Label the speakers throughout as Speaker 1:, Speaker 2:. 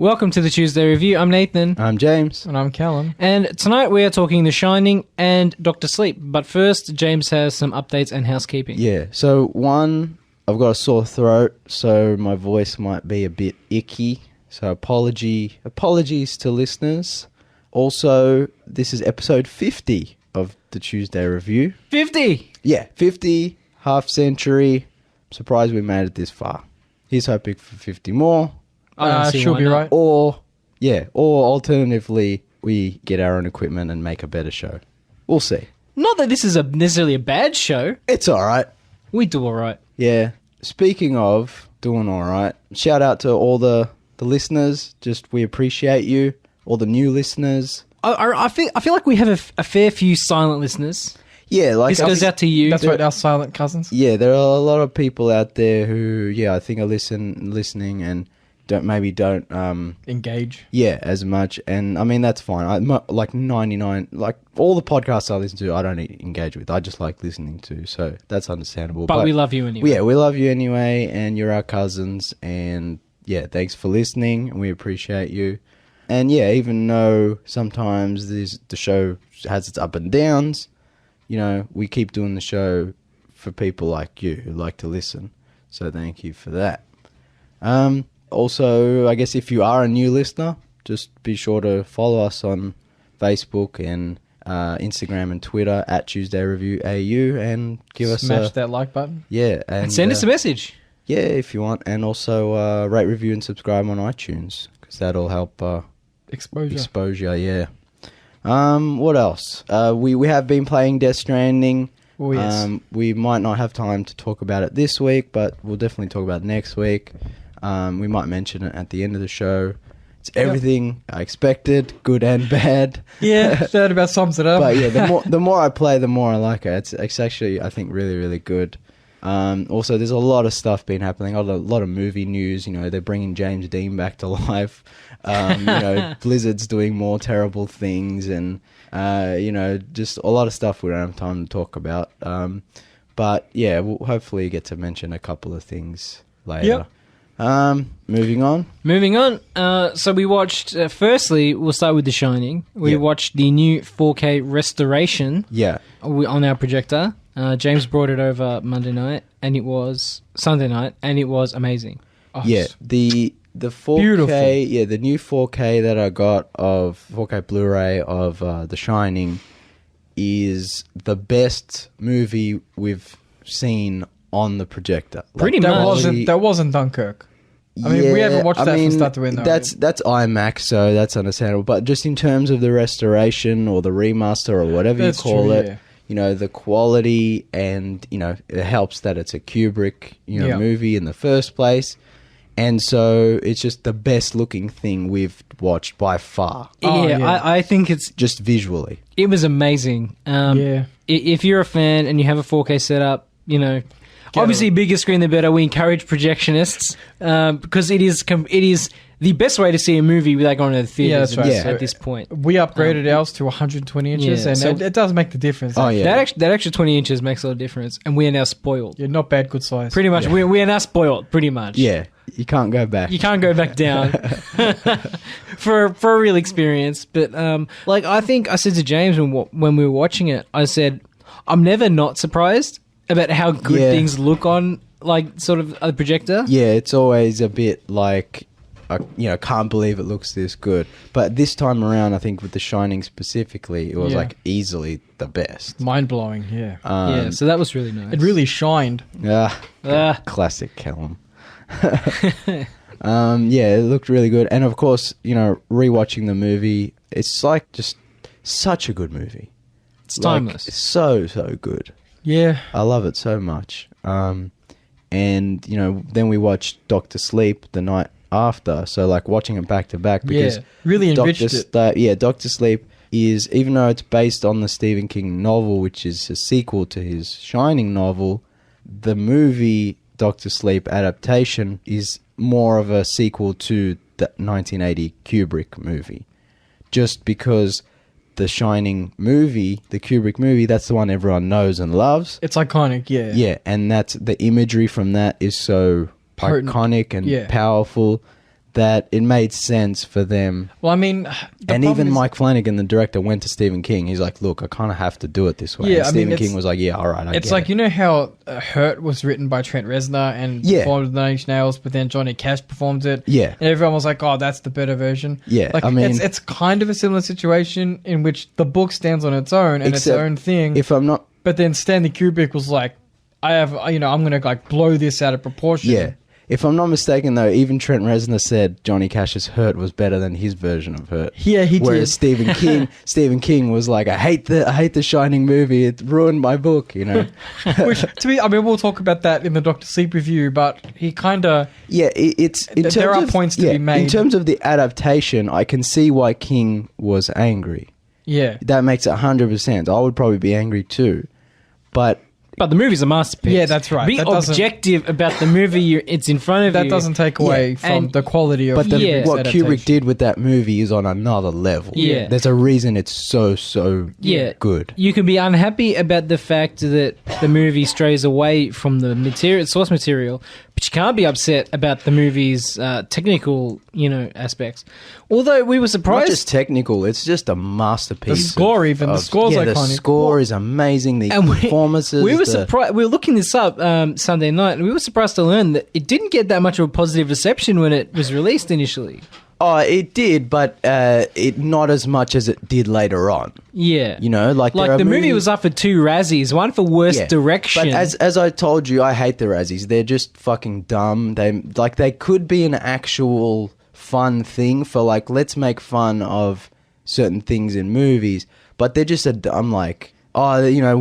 Speaker 1: Welcome to the Tuesday Review. I'm Nathan.
Speaker 2: I'm James.
Speaker 3: And I'm Callum.
Speaker 1: And tonight we are talking The Shining and Dr. Sleep. But first, James has some updates and housekeeping.
Speaker 2: Yeah, so one, I've got a sore throat, so my voice might be a bit icky. So apologies to listeners. Also, this is episode 50 of the Tuesday Review.
Speaker 1: 50!
Speaker 2: Yeah, 50, half century. Surprised we made it this far. He's hoping for 50 more.
Speaker 3: She'll be right.
Speaker 2: Or alternatively, we get our own equipment and make a better show. We'll see.
Speaker 1: Not that this is necessarily a bad show.
Speaker 2: It's all right.
Speaker 1: We do all right.
Speaker 2: Yeah. Speaking of doing all right, shout out to all the listeners. Just we appreciate you. All the new listeners.
Speaker 1: I feel like we have a fair few silent liснers.
Speaker 2: Yeah, like
Speaker 1: This goes out to you.
Speaker 3: That's right, our silent cousins.
Speaker 2: Yeah, there are a lot of people out there who, I think are listening and don't
Speaker 3: Engage.
Speaker 2: Yeah, as much. And I mean, that's fine. Like 99, like all the podcasts I listen to, I don't engage with. I just like listening to. So that's understandable.
Speaker 1: But we love you anyway.
Speaker 2: Yeah, we love you anyway. And you're our cousins. And yeah, thanks for listening. And we appreciate you. And yeah, even though sometimes the show has its up and downs, we keep doing the show for people like you who like to listen. So thank you for that. Also, I guess if you are a new listener, just be sure to follow us on Facebook and Instagram and Twitter at Tuesday Review AU and
Speaker 3: Smash that like button.
Speaker 2: Yeah.
Speaker 1: And send us a message.
Speaker 2: Yeah, if you want. And also rate, review and subscribe on iTunes because that'll help exposure, yeah. What else? We have been playing Death Stranding.
Speaker 3: Oh, yes.
Speaker 2: We might not have time to talk about it this week, but we'll definitely talk about it next week. We might mention it at the end of the show. It's everything I expected, good and bad.
Speaker 3: Yeah, that about sums it up.
Speaker 2: But yeah, the more I play, the more I like it. It's actually, I think, really, really good. Also, there's a lot of stuff been happening. A lot of movie news. They're bringing James Dean back to life. Blizzard's doing more terrible things, and just a lot of stuff we don't have time to talk about. But yeah, we'll hopefully get to mention a couple of things later.
Speaker 3: Yep.
Speaker 2: Moving on.
Speaker 1: So we watched, firstly, we'll start with The Shining. We watched the new 4K restoration on our projector. James brought it over Sunday night, and it was amazing.
Speaker 3: Oh,
Speaker 2: yeah, the 4K,
Speaker 3: beautiful.
Speaker 2: The new 4K that I got of 4K Blu-ray of The Shining is the best movie we've seen on the projector.
Speaker 1: Pretty much.
Speaker 3: That wasn't Dunkirk. I mean, we haven't watched that from start to end.
Speaker 2: That's IMAX, so that's understandable. But just in terms of the restoration or the remaster or whatever you call it, the quality and, it helps that it's a Kubrick, movie in the first place. And so it's just the best looking thing we've watched by far.
Speaker 1: I think it's
Speaker 2: just visually.
Speaker 1: It was amazing. If you're a fan and you have a 4K setup, obviously, bigger screen the better. We encourage projectionists because it is the best way to see a movie without going to the theaters at this point.
Speaker 3: We upgraded ours to 120 inches, and it does make the difference.
Speaker 2: Oh, yeah.
Speaker 1: That extra 20 inches makes a lot of difference, and we are now spoiled.
Speaker 3: You're not bad, good size.
Speaker 1: Pretty much. Yeah. We are now spoiled, pretty much.
Speaker 2: Yeah, you can't go back.
Speaker 1: You can't go back down for a real experience. But I think I said to James when we were watching it, I said, I'm never not surprised about how good things look on, sort of a projector.
Speaker 2: Yeah, it's always a bit like, can't believe it looks this good. But this time around, I think with The Shining specifically, it was easily the best.
Speaker 3: Mind-blowing, yeah.
Speaker 1: So that was really nice.
Speaker 3: It really shined.
Speaker 2: Classic Callum. It looked really good. And of course, rewatching the movie, it's just such a good movie.
Speaker 1: It's timeless.
Speaker 2: It's so good.
Speaker 3: Yeah.
Speaker 2: I love it so much. And, then we watched Dr. Sleep the night after. So, watching it back to back because...
Speaker 3: really enriched it.
Speaker 2: Dr. Sleep is, even though it's based on the Stephen King novel, which is a sequel to his Shining novel, the movie Dr. Sleep adaptation is more of a sequel to the 1980 Kubrick movie. Just because... The Shining movie, the Kubrick movie, that's the one everyone knows and loves.
Speaker 3: It's iconic, yeah.
Speaker 2: Yeah, and that's the imagery from that is so potent, iconic and powerful that it made sense for them.
Speaker 3: Well, I mean,
Speaker 2: and even Mike Flanagan, the director, went to Stephen King. He's like, look, I kind of have to do it this way.
Speaker 3: Yeah,
Speaker 2: and Stephen King was like, yeah, all right,
Speaker 3: it's like, you know how Hurt was written by Trent Reznor and performed with Nine Inch Nails, but then Johnny Cash performed it.
Speaker 2: Yeah.
Speaker 3: And everyone was like, oh, that's the better version.
Speaker 2: Yeah,
Speaker 3: like,
Speaker 2: I mean...
Speaker 3: It's kind of a similar situation in which the book stands on its own and its own thing.
Speaker 2: If I'm not...
Speaker 3: But then Stanley Kubrick was like, I'm going to like blow this out of proportion.
Speaker 2: Yeah. If I'm not mistaken, though, even Trent Reznor said Johnny Cash's Hurt was better than his version of Hurt.
Speaker 3: Yeah, he did.
Speaker 2: Whereas Stephen King was like, I hate the Shining movie. It ruined my book, you know.
Speaker 3: Which, to me, I mean, we'll talk about that in the Dr. Sleep review, but he kind of...
Speaker 2: Yeah, it's...
Speaker 3: There are points to be made.
Speaker 2: In terms of the adaptation, I can see why King was angry.
Speaker 3: Yeah.
Speaker 2: That makes it 100%. I would probably be angry too. But
Speaker 1: the movie's a masterpiece.
Speaker 3: Yeah, that's right.
Speaker 1: Be objective about the movie it's in front of you.
Speaker 3: That doesn't take away from the quality of
Speaker 2: what Kubrick did with that movie is on another level.
Speaker 1: Yeah.
Speaker 2: There's a reason it's so good.
Speaker 1: You can be unhappy about the fact that the movie strays away from the source material, but you can't be upset about the movie's technical, aspects. Although we were surprised...
Speaker 2: Not just technical, it's just a masterpiece.
Speaker 3: The score the score's iconic.
Speaker 2: The score is amazing. The performances...
Speaker 1: We were surprised. We were looking this up Sunday night, and we were surprised to learn that it didn't get that much of a positive reception when it was released initially.
Speaker 2: Oh, it did, but it not as much as it did later on.
Speaker 1: Yeah.
Speaker 2: Like
Speaker 1: the movie was up for 2 Razzies, one for worst direction.
Speaker 2: But as I told you, I hate the Razzies. They're just fucking dumb. They could be an actual fun thing for let's make fun of certain things in movies, but they're just a dumb we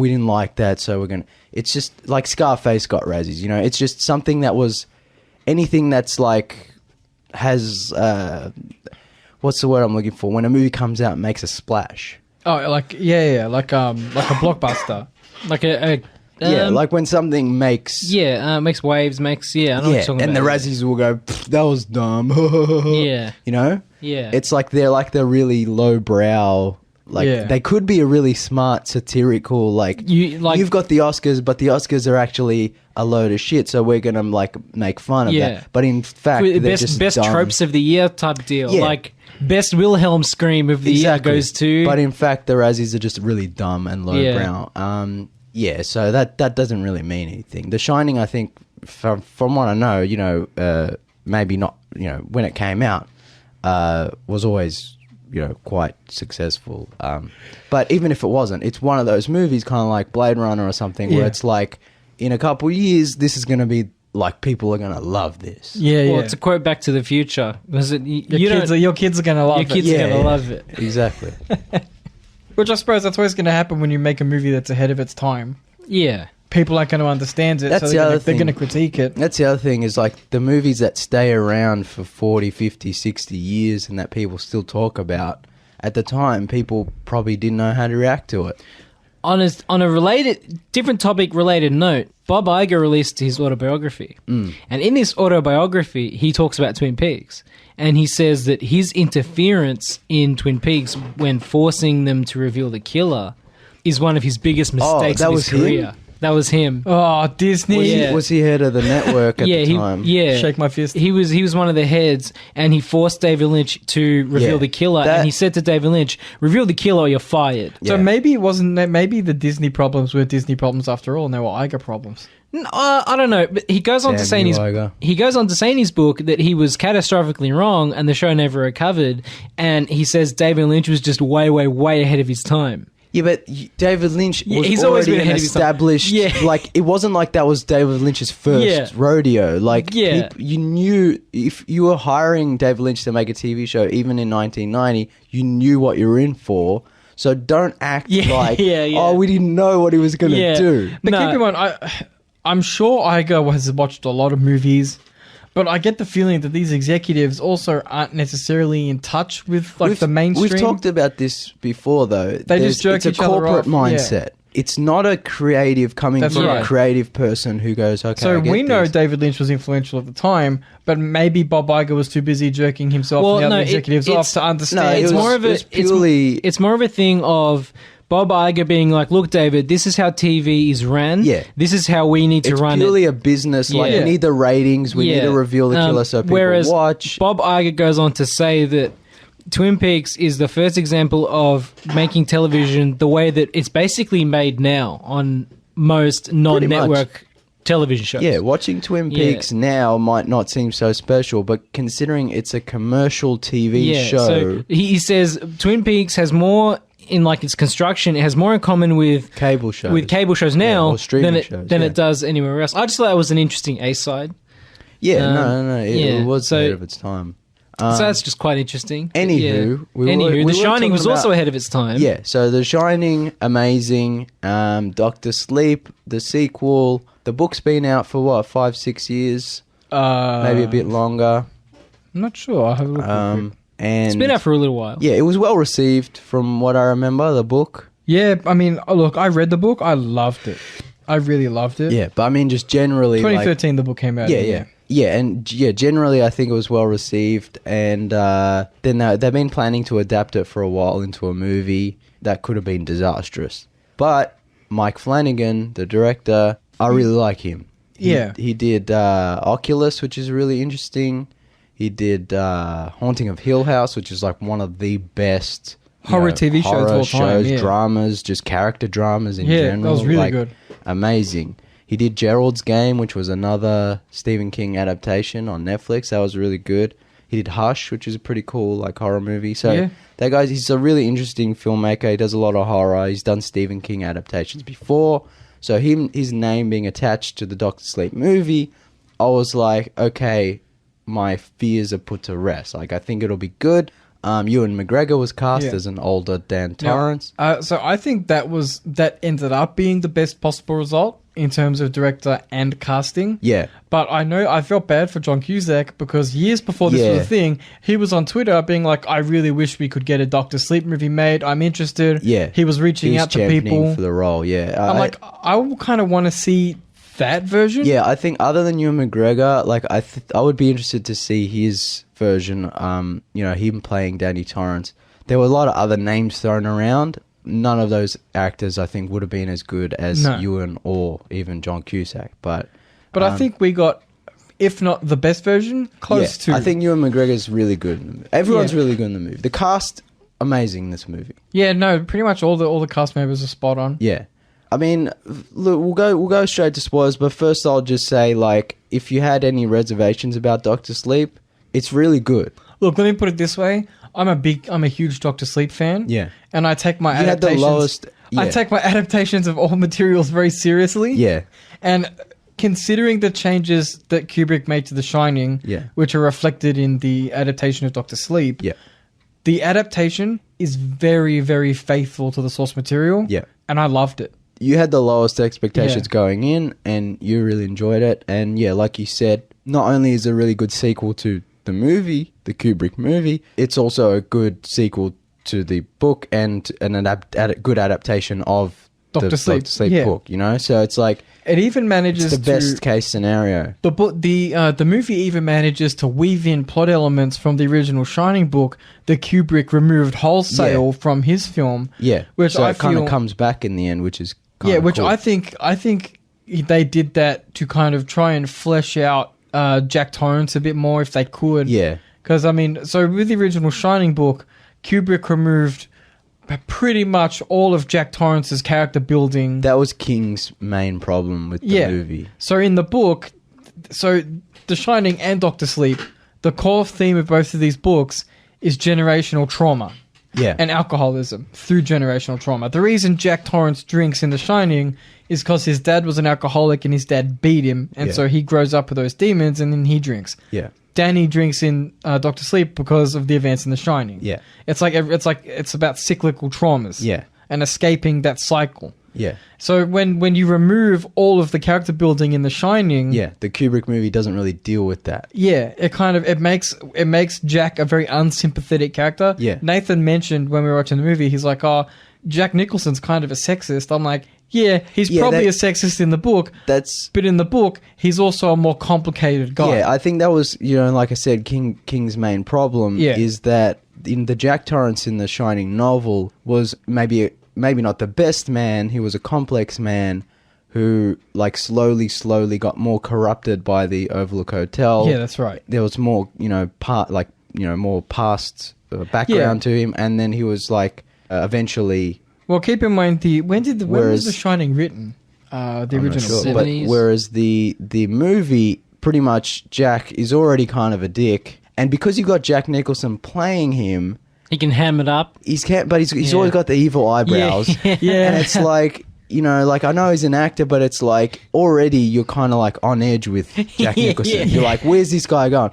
Speaker 2: didn't like that, so we're gonna... It's just like Scarface got Razzies, it's just something that was... Anything that's has... what's the word I'm looking for? When a movie comes out and makes a splash.
Speaker 3: Oh, like a blockbuster.
Speaker 2: Like when something makes...
Speaker 1: makes waves, makes... I know what you're talking
Speaker 2: and
Speaker 1: about.
Speaker 2: the Razzies will go, that was dumb.
Speaker 1: Yeah. Yeah.
Speaker 2: It's like they're the really lowbrow... They could be a really smart, satirical, you've got the Oscars, but the Oscars are actually a load of shit, so we're going to, make fun of that. But in fact, they're just
Speaker 1: best
Speaker 2: dumb.
Speaker 1: Tropes of the year type deal.
Speaker 2: Yeah.
Speaker 1: Best Wilhelm scream of the year goes to...
Speaker 2: But in fact, the Razzies are just really dumb and lowbrow. So that doesn't really mean anything. The Shining, I think, from what I know, maybe not, when it came out, was always... quite successful. But even if it wasn't, it's one of those movies kind of like Blade Runner or something where it's in a couple of years, this is going to be people are going to love this.
Speaker 1: Well, it's a quote Back to the Future. Was it,
Speaker 3: your kids are going to love it.
Speaker 1: Your kids are going to love it.
Speaker 2: Exactly.
Speaker 3: Which I suppose that's always going to happen when you make a movie that's ahead of its time.
Speaker 1: Yeah.
Speaker 3: People aren't going to understand it,
Speaker 2: that's
Speaker 3: so they're going to critique it.
Speaker 2: That's the other thing is the movies that stay around for 40, 50, 60 years and that people still talk about, at the time, people probably didn't know how to react to it.
Speaker 1: On a different topic related note, Bob Iger released his autobiography. And in this autobiography, he talks about Twin Peaks. And he says that his interference in Twin Peaks when forcing them to reveal the killer is one of his biggest mistakes in his career. That was him.
Speaker 3: Oh, Disney.
Speaker 2: Was he head of the network at the time?
Speaker 3: Shake my fist.
Speaker 1: He was one of the heads, and he forced David Lynch to reveal the killer. And he said to David Lynch, "Reveal the killer, or you're fired."
Speaker 3: So maybe it wasn't. Maybe the Disney problems were Disney problems after all, and they were Iger problems.
Speaker 1: I don't know, but he goes on to say in his book that he was catastrophically wrong, and the show never recovered. And he says David Lynch was just way, way, way ahead of his time.
Speaker 2: Yeah, but David Lynch was
Speaker 1: he's
Speaker 2: already
Speaker 1: always been ahead
Speaker 2: established. It wasn't like that was David Lynch's first rodeo. You knew if you were hiring David Lynch to make a TV show, even in 1990, you knew what you were in for. So don't act oh, we didn't know what he was going to do.
Speaker 3: But keep in mind, I'm sure Iger has watched a lot of movies. But I get the feeling that these executives also aren't necessarily in touch with the mainstream.
Speaker 2: We've talked about this before, though.
Speaker 3: They just jerk each other off.
Speaker 2: It's a corporate mindset. Yeah. It's not a creative coming from a creative person who goes, okay,
Speaker 3: so we know David Lynch was influential at the time, but maybe Bob Iger was too busy jerking himself and the other executives off to understand.
Speaker 1: It's more of a thing of Bob Iger being like, look, David, this is how TV is ran.
Speaker 2: Yeah.
Speaker 1: This is how we need to run it.
Speaker 2: It's purely a business. Like, we need the ratings. We need to reveal the killer so people watch.
Speaker 1: Bob Iger goes on to say that Twin Peaks is the first example of making television the way that it's basically made now on most non-network television shows.
Speaker 2: Yeah, watching Twin Peaks now might not seem so special, but considering it's a commercial TV show...
Speaker 1: So he says Twin Peaks has more... in like its construction, it has more in common with
Speaker 2: cable shows
Speaker 1: now
Speaker 2: or streaming shows,
Speaker 1: than it does anywhere else. I just thought that was an interesting A-side.
Speaker 2: Yeah, no, it was ahead of its time.
Speaker 1: So that's just quite interesting.
Speaker 2: Anywho,
Speaker 1: The Shining was also ahead of its time.
Speaker 2: Yeah, so The Shining, amazing. Dr. Sleep, the sequel. The book's been out for what, 5-6 years? Maybe a bit longer.
Speaker 3: I'm not sure. I'll have a look.
Speaker 2: And
Speaker 1: it's been out for a little while.
Speaker 2: Yeah, it was well received from what I remember, the book.
Speaker 3: Yeah, I mean, look, I read the book. I loved it. I really loved it.
Speaker 2: Yeah, but I mean, just generally...
Speaker 3: 2013, the book came out.
Speaker 2: Yeah, generally I think it was well received. And then they've been planning to adapt it for a while into a movie that could have been disastrous. But Mike Flanagan, the director, I really like him. He did Oculus, which is really interesting. He did Haunting of Hill House, which is like one of the best
Speaker 3: horror TV shows of all time.
Speaker 2: Dramas, just character dramas in general.
Speaker 3: Yeah, that was really good.
Speaker 2: Amazing. He did Gerald's Game, which was another Stephen King adaptation on Netflix. That was really good. He did Hush, which is a pretty cool like horror movie. So that guy, he's a really interesting filmmaker. He does a lot of horror. He's done Stephen King adaptations before. So his name being attached to the Dr. Sleep movie, I was like, okay, my fears are put to rest. Like, I think it'll be good. Ewan McGregor was cast as an older Dan Torrance.
Speaker 3: So I think that ended up being the best possible result in terms of director and casting.
Speaker 2: Yeah.
Speaker 3: But I felt bad for John Cusack because years before this was a thing, he was on Twitter being like, I really wish we could get a Dr. Sleep movie made. I'm interested.
Speaker 2: Yeah.
Speaker 3: He was reaching out to people
Speaker 2: for the role. Yeah.
Speaker 3: I'm I kind of want to see that version.
Speaker 2: Yeah, I think other than Ewan McGregor, like I would be interested to see his version. Him playing Danny Torrance. There were a lot of other names thrown around. None of those actors, I think, would have been as good as Ewan or even John Cusack. But
Speaker 3: I think we got, if not the best version, close to.
Speaker 2: I think Ewan McGregor's really good. Everyone's really good in the movie. The cast, amazing in this movie.
Speaker 3: Yeah, no, pretty much all the cast members are spot on.
Speaker 2: Yeah. I mean, look, we'll go straight to spoilers, but first I'll just say, like, if you had any reservations about Dr. Sleep, it's really good.
Speaker 3: Look, let me put it this way. I'm a huge Dr. Sleep fan.
Speaker 2: Yeah.
Speaker 3: And I take my
Speaker 2: adaptations...
Speaker 3: adaptations...
Speaker 2: had the lowest... Yeah.
Speaker 3: I take my adaptations of all materials very seriously.
Speaker 2: Yeah.
Speaker 3: And considering the changes that Kubrick made to The Shining, which are reflected in the adaptation of Dr. Sleep, the adaptation is very, very faithful to the source material.
Speaker 2: Yeah.
Speaker 3: And I loved it.
Speaker 2: You had the lowest expectations going in, and you really enjoyed it. And yeah, like you said, not only is it a really good sequel to the movie, the Kubrick movie, it's also a good sequel to the book and a good adaptation of
Speaker 3: Dr. Sleep
Speaker 2: book. You know, so it's like
Speaker 3: it even manages
Speaker 2: the best case scenario.
Speaker 3: The movie even manages to weave in plot elements from the original Shining book that Kubrick removed wholesale from his film.
Speaker 2: Yeah,
Speaker 3: which
Speaker 2: so it kind of comes back in the end, which is
Speaker 3: which
Speaker 2: cool.
Speaker 3: I think they did that to kind of try and flesh out Jack Torrance a bit more if they could.
Speaker 2: Yeah,
Speaker 3: because I mean, so with the original Shining book, Kubrick removed pretty much all of Jack Torrance's character building.
Speaker 2: That was King's main problem with the movie.
Speaker 3: So in the book, The Shining and Dr. Sleep, the core theme of both of these books is generational trauma.
Speaker 2: Yeah.
Speaker 3: And alcoholism through generational trauma. The reason Jack Torrance drinks in The Shining is because his dad was an alcoholic and his dad beat him. And so he grows up with those demons and then he drinks.
Speaker 2: Yeah.
Speaker 3: Danny drinks in Dr. Sleep because of the events in The Shining.
Speaker 2: Yeah.
Speaker 3: It's about cyclical traumas.
Speaker 2: Yeah.
Speaker 3: And escaping that cycle.
Speaker 2: Yeah.
Speaker 3: So when you remove all of the character building in The Shining,
Speaker 2: the Kubrick movie doesn't really deal with that.
Speaker 3: Yeah, it makes Jack a very unsympathetic character.
Speaker 2: Yeah.
Speaker 3: Nathan mentioned when we were watching the movie, he's like, "Oh, Jack Nicholson's kind of a sexist." I'm like, "Yeah, he's probably a sexist in the book. But in the book, he's also a more complicated guy."
Speaker 2: Yeah, I think that was, like I said, King's main problem is that in the Jack Torrance in the Shining novel was maybe maybe not the best man. He was a complex man who, like, slowly got more corrupted by the Overlook Hotel.
Speaker 3: Yeah, that's right.
Speaker 2: There was more, more past background to him, and then he was like eventually.
Speaker 3: Well, keep in mind when was The Shining written? The original.
Speaker 2: Sure, but whereas the movie, pretty much Jack is already kind of a dick, and because you got Jack Nicholson playing him,
Speaker 1: he can ham it up.
Speaker 2: He's always got the evil eyebrows.
Speaker 3: Yeah.
Speaker 2: And it's like, like, I know he's an actor, but it's like already you're kind of like on edge with Jack Nicholson. You're like, where's this guy going?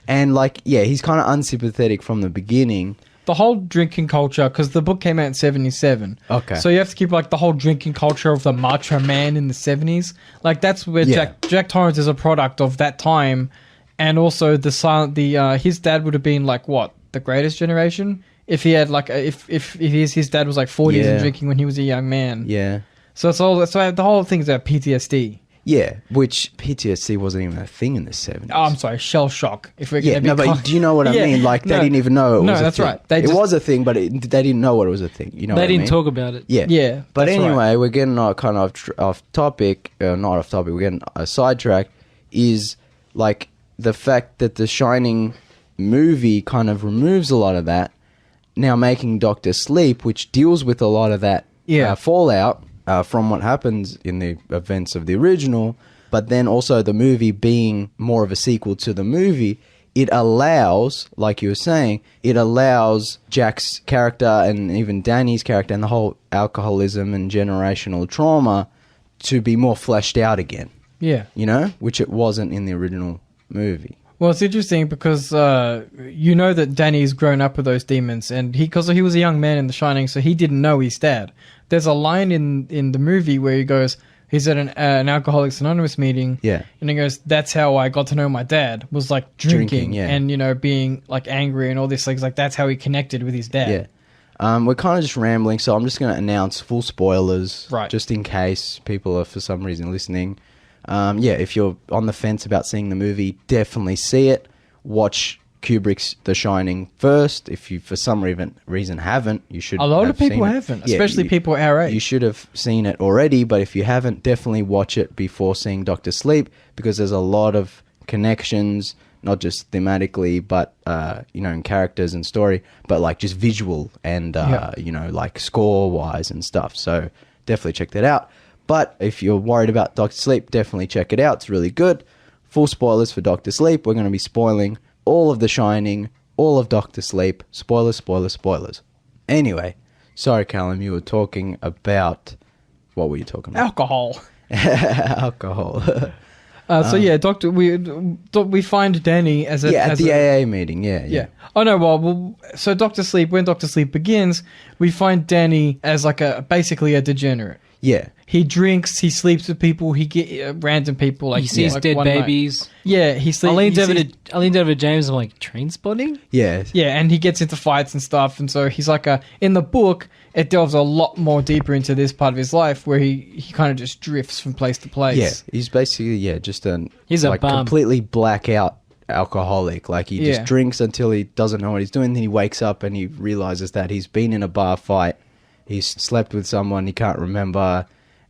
Speaker 2: And like, he's kind of unsympathetic from the beginning.
Speaker 3: The whole drinking culture, because the book came out in 1977.
Speaker 2: Okay.
Speaker 3: So you have to keep like the whole drinking culture of the macho man in the 70s. Like that's where Jack Torrance is a product of that time. And also his dad would have been like what? The Greatest Generation? If he had like if his dad was like 40s and drinking when he was a young man.
Speaker 2: Yeah.
Speaker 3: So the whole thing is about PTSD.
Speaker 2: Yeah, which PTSD wasn't even a thing in the 70s.
Speaker 3: Oh, I'm sorry, shell shock. If we're gonna be
Speaker 2: but do you know what I mean? Like, they didn't even know it was a thing. No, that's right. It was a thing, but they didn't know what it was a thing. You know,
Speaker 1: they didn't talk about it.
Speaker 2: Yeah,
Speaker 3: yeah.
Speaker 2: But anyway, we're getting kind of off topic. Not off topic. We're getting a sidetrack. Is like the fact that the Shining movie kind of removes a lot of that. Now making Dr. Sleep, which deals with a lot of that fallout. From what happens in the events of the original, but then also the movie being more of a sequel to the movie, it allows, like you were saying, it allows Jack's character and even Danny's character and the whole alcoholism and generational trauma to be more fleshed out again.
Speaker 3: Yeah.
Speaker 2: Which it wasn't in the original movie.
Speaker 3: Well, it's interesting because that Danny's grown up with those demons, and because he was a young man in The Shining, so he didn't know his dad. There's a line in the movie where he goes, he's at an Alcoholics Anonymous meeting, and he goes, "That's how I got to know my dad, was like drinking and being like angry and all these things. Like that's how he connected with his dad."
Speaker 2: Yeah. We're kind of just rambling, so I'm just going to announce full spoilers,
Speaker 3: right? Just
Speaker 2: in case people are for some reason listening. If you're on the fence about seeing the movie, definitely see it. Watch Kubrick's The Shining first. If you, for some reason, haven't, you should.
Speaker 3: A lot of people haven't, especially people our age.
Speaker 2: You should have seen it already, but if you haven't, definitely watch it before seeing Dr. Sleep, because there's a lot of connections, not just thematically, but in characters and story, but like just visual and like score-wise and stuff. So definitely check that out. But if you're worried about Dr. Sleep, definitely check it out. It's really good. Full spoilers for Dr. Sleep. We're going to be spoiling all of The Shining, all of Dr. Sleep. Spoilers, spoilers, spoilers. Anyway, sorry, Callum, you were talking about... What were you talking about?
Speaker 3: Alcohol.
Speaker 2: Alcohol.
Speaker 3: Doctor, we find Danny at
Speaker 2: the AA meeting. Yeah.
Speaker 3: Oh no, so Dr. Sleep, when Dr. Sleep begins, we find Danny as like basically a degenerate.
Speaker 2: Yeah.
Speaker 3: He drinks, he sleeps with people, he get random people. Like
Speaker 1: he sees dead babies.
Speaker 3: Night. Yeah, he sleeps.
Speaker 1: I leaned over to James. I'm like, train spotting?
Speaker 2: Yeah.
Speaker 3: Yeah, and he gets into fights and stuff, and so he's like in the book, it delves a lot more deeper into this part of his life where he kind of just drifts from place to place.
Speaker 2: Yeah, he's basically just
Speaker 1: he's a bum.
Speaker 2: Completely blackout alcoholic. Like he just drinks until he doesn't know what he's doing. Then he wakes up and he realizes that he's been in a bar fight. He's slept with someone he can't remember,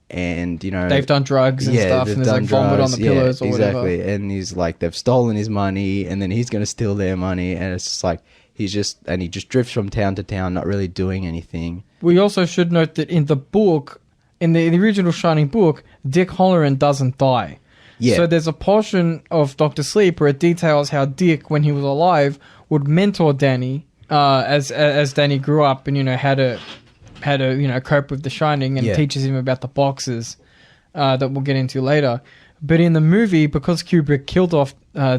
Speaker 2: and
Speaker 3: they've done drugs and stuff, and there's like vomit on the pillows or whatever.
Speaker 2: Exactly, and he's like they've stolen his money, and then he's going to steal their money, and it's just like he just drifts from town to town, not really doing anything.
Speaker 3: We also should note that in the book, in the original Shining book, Dick Halloran doesn't die. Yeah. So there's a portion of Dr. Sleep where it details how Dick, when he was alive, would mentor Danny as Danny grew up and how to cope with The Shining, and teaches him about the boxes that we'll get into later. But in the movie, because Kubrick killed off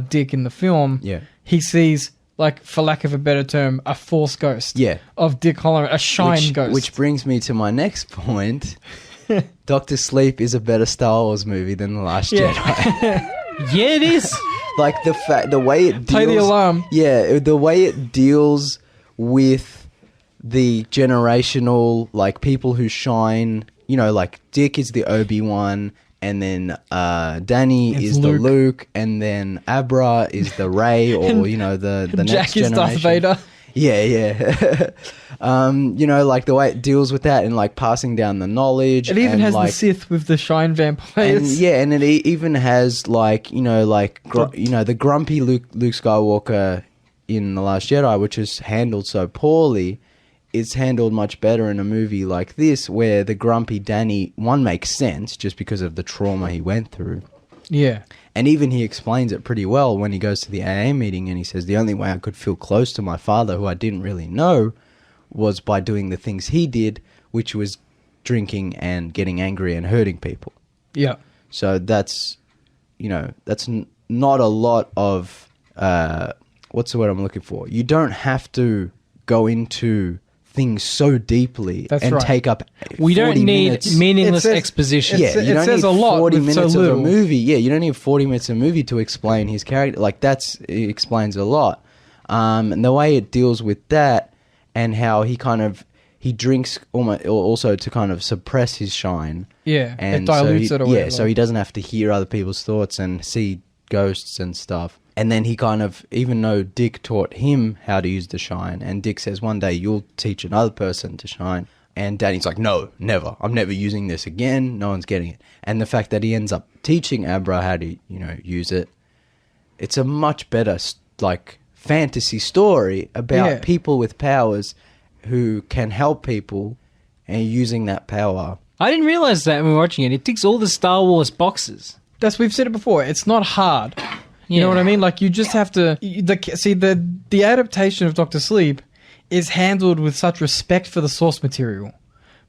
Speaker 3: Dick in the film, he sees, like, for lack of a better term, a force ghost of Dick Halloran, a shine ghost.
Speaker 2: Which brings me to my next point. Dr. Sleep is a better Star Wars movie than The Last Jedi.
Speaker 1: Yeah, it is.
Speaker 2: Like the way it deals...
Speaker 3: Play the alarm.
Speaker 2: Yeah, the way it deals with the generational, like, people who shine, like Dick is the Obi-Wan, and then Danny is the Luke, and then Abra is the Rey, or the
Speaker 3: Jack
Speaker 2: next generation.
Speaker 3: is Darth Vader.
Speaker 2: Yeah. You know, like the way it deals with that and like passing down the knowledge.
Speaker 3: It even
Speaker 2: and
Speaker 3: has
Speaker 2: like,
Speaker 3: the Sith with the Shine vampires.
Speaker 2: And it even has like, you know, like the grumpy Luke Skywalker in The Last Jedi, which is handled so poorly. It's handled much better in a movie like this, where the grumpy Danny, one, makes sense just because of the trauma he went through.
Speaker 3: Yeah.
Speaker 2: And even he explains it pretty well when he goes to the AA meeting and he says, the only way I could feel close to my father, who I didn't really know, was by doing the things he did, which was drinking and getting angry and hurting people.
Speaker 3: Yeah.
Speaker 2: So that's, you know, that's not a lot of, what's the word I'm looking for? You don't have to go into things so deeply take up 40
Speaker 1: we don't need
Speaker 2: minutes.
Speaker 1: meaningless exposition.
Speaker 2: Yeah, you don't
Speaker 3: says
Speaker 2: need
Speaker 3: a lot
Speaker 2: 40
Speaker 3: with
Speaker 2: minutes
Speaker 3: so
Speaker 2: of a
Speaker 3: little.
Speaker 2: movie. Yeah, you don't need 40 minutes of a movie to explain his character. Like, it explains a lot. And the way it deals with that and how he drinks also to kind of suppress his shine.
Speaker 3: Yeah,
Speaker 2: and
Speaker 3: it dilutes it or whatever.
Speaker 2: Yeah, so he doesn't have to hear other people's thoughts and see ghosts and stuff. And then he kind of, even though Dick taught him how to use the shine, and Dick says, one day you'll teach another person to shine. And Danny's like, no, never. I'm never using this again. No one's getting it. And the fact that he ends up teaching Abra how to, you know, use it, it's a much better, like, fantasy story about people with powers who can help people and using that power.
Speaker 1: I didn't realize that when we were watching it. It ticks all the Star Wars boxes.
Speaker 3: We've said it before. It's not hard. You know what I mean? Like, you just have to... The adaptation of Dr. Sleep is handled with such respect for the source material.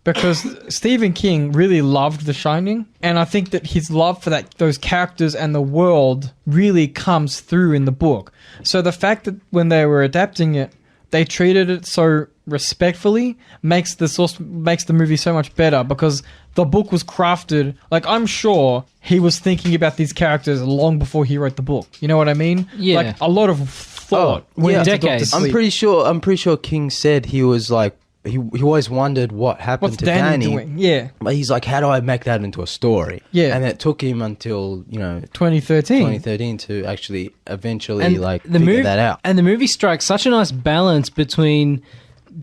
Speaker 3: Because Stephen King really loved The Shining. And I think that his love for those characters and the world really comes through in the book. So the fact that when they were adapting it, they treated it so respectfully makes the movie so much better, because the book was crafted, like, I'm sure he was thinking about these characters long before he wrote the book. You know what I mean?
Speaker 1: Yeah.
Speaker 3: Like, a lot of thought went into
Speaker 1: decades.
Speaker 3: Dr. Sleep.
Speaker 2: I'm pretty sure King said he was like, he always wondered what happened
Speaker 3: What's
Speaker 2: to
Speaker 3: Danny
Speaker 2: Danny.
Speaker 3: doing? Yeah.
Speaker 2: But he's like, how do I make that into a story?
Speaker 3: Yeah.
Speaker 2: And it took him until, you know,
Speaker 3: 2013
Speaker 2: to actually eventually
Speaker 1: the
Speaker 2: figure that out.
Speaker 1: And the movie strikes such a nice balance between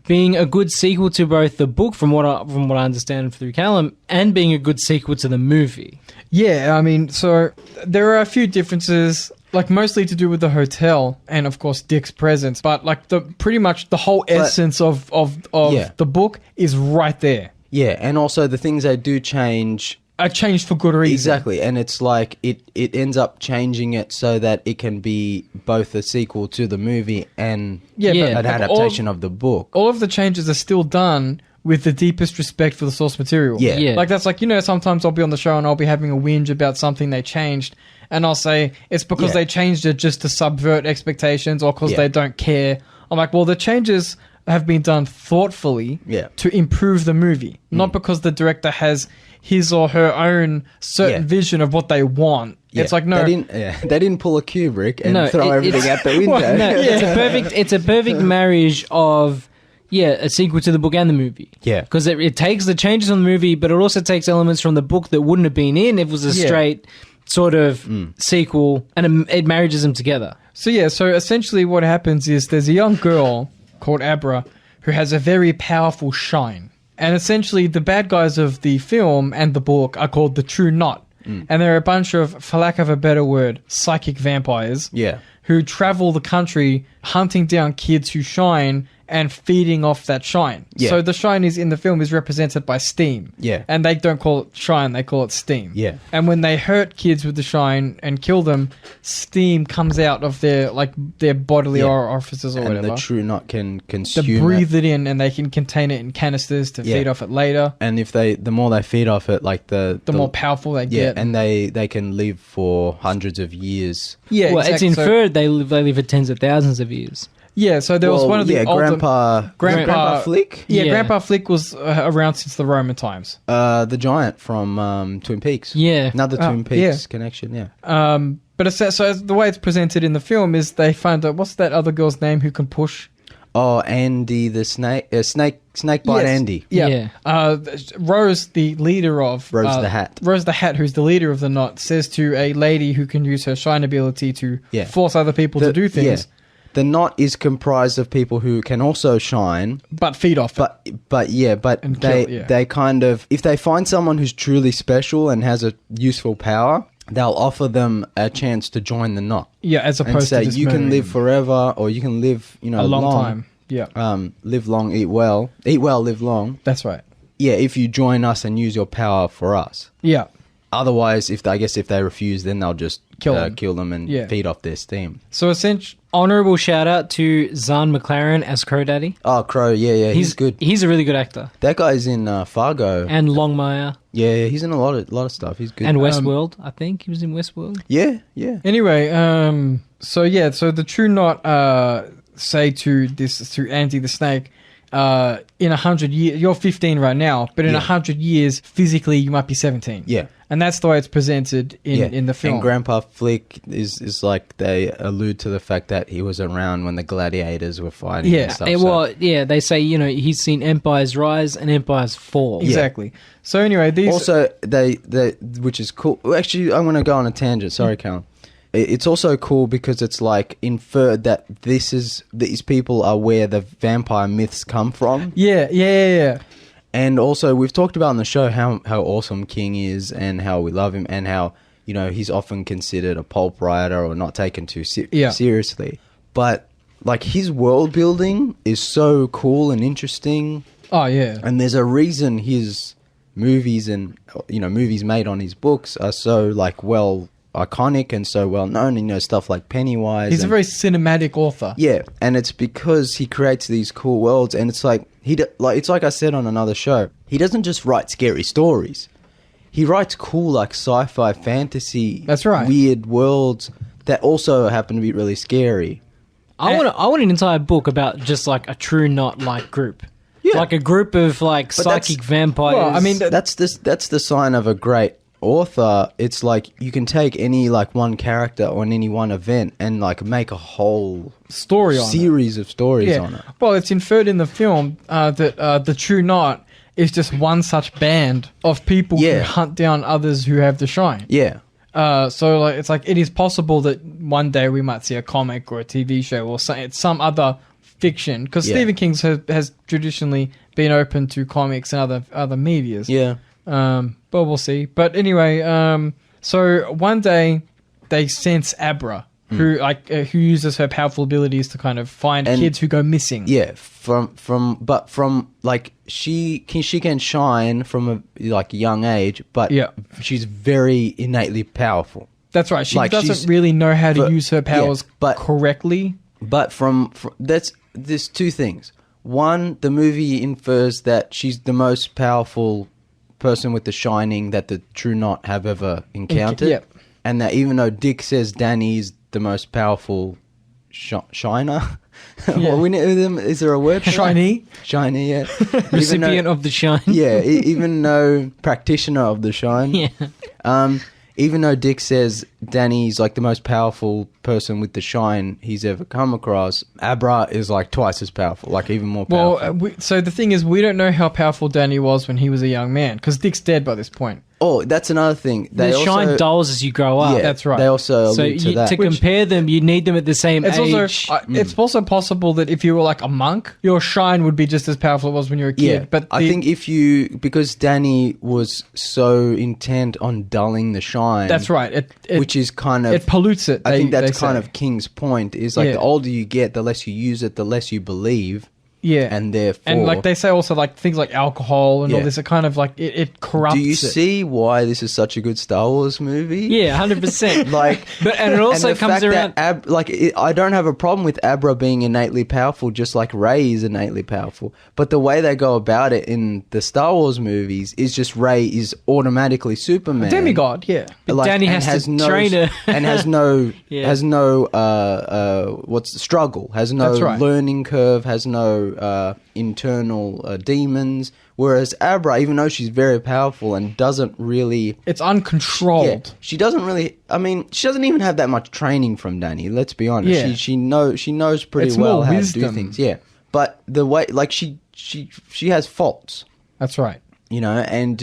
Speaker 1: being a good sequel to both the book, from what I understand through Callum, and being a good sequel to the movie.
Speaker 3: Yeah, I mean, so there are a few differences, like mostly to do with the hotel and of course Dick's presence, but like pretty much the whole essence of the book is right there.
Speaker 2: Yeah, and also the things they do change
Speaker 3: are changed for good reason.
Speaker 2: Exactly, and it's like it ends up changing it so that it can be both a sequel to the movie and an adaptation of the book.
Speaker 3: All of the changes are still done with the deepest respect for the source material.
Speaker 2: Yeah.
Speaker 3: Like, that's like, you know, sometimes I'll be on the show and I'll be having a whinge about something they changed, and I'll say it's because they changed it just to subvert expectations or because they don't care. I'm like, well, the changes have been done thoughtfully to improve the movie, not because the director has his or her own certain vision of what they want. Yeah. It's like, no,
Speaker 2: they didn't pull a Kubrick and throw everything out the window.
Speaker 1: No, it's a perfect marriage of a sequel to the book and the movie.
Speaker 2: Yeah,
Speaker 1: because it takes the changes from the movie, but it also takes elements from the book that wouldn't have been in if it was a straight sort of sequel, and it marriages them together.
Speaker 3: So essentially what happens is there's a young girl called Abra who has a very powerful shine. And essentially the bad guys of the film and the book are called the True Knot. And they're a bunch of, for lack of a better word, psychic vampires who travel the country hunting down kids who shine and feeding off that shine.
Speaker 2: Yeah.
Speaker 3: So the shine in the film is represented by steam.
Speaker 2: Yeah.
Speaker 3: And they don't call it shine, they call it steam.
Speaker 2: Yeah.
Speaker 3: And when they hurt kids with the shine and kill them, steam comes out of their bodily orifices or
Speaker 2: and
Speaker 3: whatever.
Speaker 2: And the True Knot can consume
Speaker 3: to breathe it in, and they can contain it in canisters to feed off it later.
Speaker 2: And if the more they feed off it, like the
Speaker 3: more powerful they get.
Speaker 2: And they can live for hundreds of years.
Speaker 3: Yeah,
Speaker 1: well, it's inferred they live for tens of thousands of years.
Speaker 3: Yeah, so there was one of the older...
Speaker 2: Grandpa Flick?
Speaker 3: Yeah, Grandpa Flick was around since the Roman times.
Speaker 2: The giant from Twin Peaks.
Speaker 1: Yeah.
Speaker 2: Another Twin Peaks connection,
Speaker 3: But so the way it's presented in the film is they find out... What's that other girl's name who can push?
Speaker 2: Oh, Andy the snake... Snakebite Andy.
Speaker 3: Yeah. Rose, the leader of...
Speaker 2: Rose the Hat.
Speaker 3: Rose the Hat, who's the leader of the Knot, says to a lady who can use her shine ability to force other people to do things...
Speaker 2: the knot is comprised of people who can also shine,
Speaker 3: but feed off
Speaker 2: they kind of, if they find someone who's truly special and has a useful power, they'll offer them a chance to join the knot.
Speaker 3: Yeah, as opposed
Speaker 2: and say,
Speaker 3: to just
Speaker 2: you can live forever, or you can live,
Speaker 3: a long time. Yeah.
Speaker 2: Live long, eat well, live long.
Speaker 3: That's right.
Speaker 2: Yeah, if you join us and use your power for us.
Speaker 3: Yeah.
Speaker 2: Otherwise, if they refuse, then they'll just kill them and feed off their steam.
Speaker 3: So essentially,
Speaker 1: honorable shout out to Zahn McLaren as Crow Daddy.
Speaker 2: Oh, Crow, yeah, he's good.
Speaker 1: He's a really good actor.
Speaker 2: That guy's in Fargo
Speaker 1: and Longmire.
Speaker 2: Yeah, he's in a lot of stuff. He's good.
Speaker 1: And Westworld, I think he was in Westworld.
Speaker 2: Yeah.
Speaker 3: Anyway, so the True Knot say to Andy the Snake, in 100 years, you're 15 right now, but in 100 years, physically, you might be 17.
Speaker 2: Yeah.
Speaker 3: And that's the way it's presented in the film.
Speaker 2: And Grandpa Flick is like, they allude to the fact that he was around when the gladiators were fighting.
Speaker 1: Yeah.
Speaker 2: And stuff,
Speaker 1: they say, he's seen empires rise and empires fall.
Speaker 3: Exactly. Yeah. So anyway, these...
Speaker 2: Also, they which is cool. Actually, I'm going to go on a tangent. Sorry, Callum. It's also cool because it's like inferred that these people are where the vampire myths come from.
Speaker 3: Yeah.
Speaker 2: And also, we've talked about on the show how awesome King is and how we love him and how, he's often considered a pulp writer or not taken too seriously. But, like, his world building is so cool and interesting.
Speaker 3: Oh, yeah.
Speaker 2: And there's a reason his movies and, movies made on his books are so, like, iconic and so well known, stuff like Pennywise.
Speaker 3: He's a very cinematic author.
Speaker 2: Yeah, and it's because he creates these cool worlds, and it's like it's like I said on another show. He doesn't just write scary stories. He writes cool, like, sci-fi, fantasy.
Speaker 3: That's right.
Speaker 2: Weird worlds that also happen to be really scary.
Speaker 1: I want an entire book about just like a True Knot like group.
Speaker 2: Yeah.
Speaker 1: Like a group of like psychic vampires.
Speaker 3: Well, I mean,
Speaker 2: that's the sign of a great author. It's like you can take any like one character on any one event and like make a whole series of stories on it.
Speaker 3: Well, it's inferred in the film that the True Knot is just one such band of people who hunt down others who have the shine.
Speaker 2: Yeah.
Speaker 3: So like it's like it is possible that one day we might see a comic or a TV show or some other fiction, because Stephen King has traditionally been open to comics and other medias.
Speaker 2: Yeah.
Speaker 3: But we'll see. But anyway, so one day they sense Abra, who uses her powerful abilities to kind of find kids who go missing.
Speaker 2: Yeah, from like she can shine from a young age, but she's very innately powerful.
Speaker 3: That's right. She doesn't really know how to use her powers correctly.
Speaker 2: But there's two things. One, the movie infers that she's the most powerful person with the shining that the True Knot have ever encountered. And that even though Dick says Danny's the most powerful shiner, is there a word for
Speaker 3: shiny?
Speaker 2: Shiny, yeah.
Speaker 1: Recipient of the shine.
Speaker 2: Yeah, even though practitioner of the shine.
Speaker 1: Yeah.
Speaker 2: Even though Dick says Danny's like the most powerful person with the shine he's ever come across, Abra is like twice as powerful, like even more powerful.
Speaker 3: Well, so the thing is, we don't know how powerful Danny was when he was a young man, because Dick's dead by this point.
Speaker 2: Oh, that's another thing.
Speaker 1: The shine dulls as you grow up.
Speaker 2: Yeah,
Speaker 3: that's right.
Speaker 2: They also allude to that.
Speaker 1: To compare them, you need them at the same age.
Speaker 3: It's also possible that if you were like a monk, your shine would be just as powerful as it was when you were a kid.
Speaker 2: Yeah,
Speaker 3: but
Speaker 2: I think because Danny was so intent on dulling the shine.
Speaker 3: That's right.
Speaker 2: Which is kind of...
Speaker 3: It pollutes it.
Speaker 2: I think that's kind of King's point, is like the older you get, the less you use it, the less you believe.
Speaker 3: Yeah.
Speaker 2: And therefore...
Speaker 3: And like they say also like things like alcohol and all this, it kind of like, it corrupts it.
Speaker 2: Do you see why this is such a good Star Wars movie?
Speaker 1: Yeah, 100%. And it also comes around...
Speaker 2: I don't have a problem with Abra being innately powerful, just like Rey is innately powerful. But the way they go about it in the Star Wars movies is just Rey is automatically Superman.
Speaker 3: A demigod, yeah.
Speaker 1: But Danny has to train her.
Speaker 2: And has no struggle, has no learning curve, has no internal demons, whereas Abra, even though she's very powerful and doesn't really...
Speaker 3: It's uncontrolled.
Speaker 2: She doesn't really... I mean, she doesn't even have that much training from Danny, let's be honest.
Speaker 3: Yeah.
Speaker 2: She knows pretty well how to do things. Yeah. But the way... Like, she has faults.
Speaker 3: That's right.
Speaker 2: And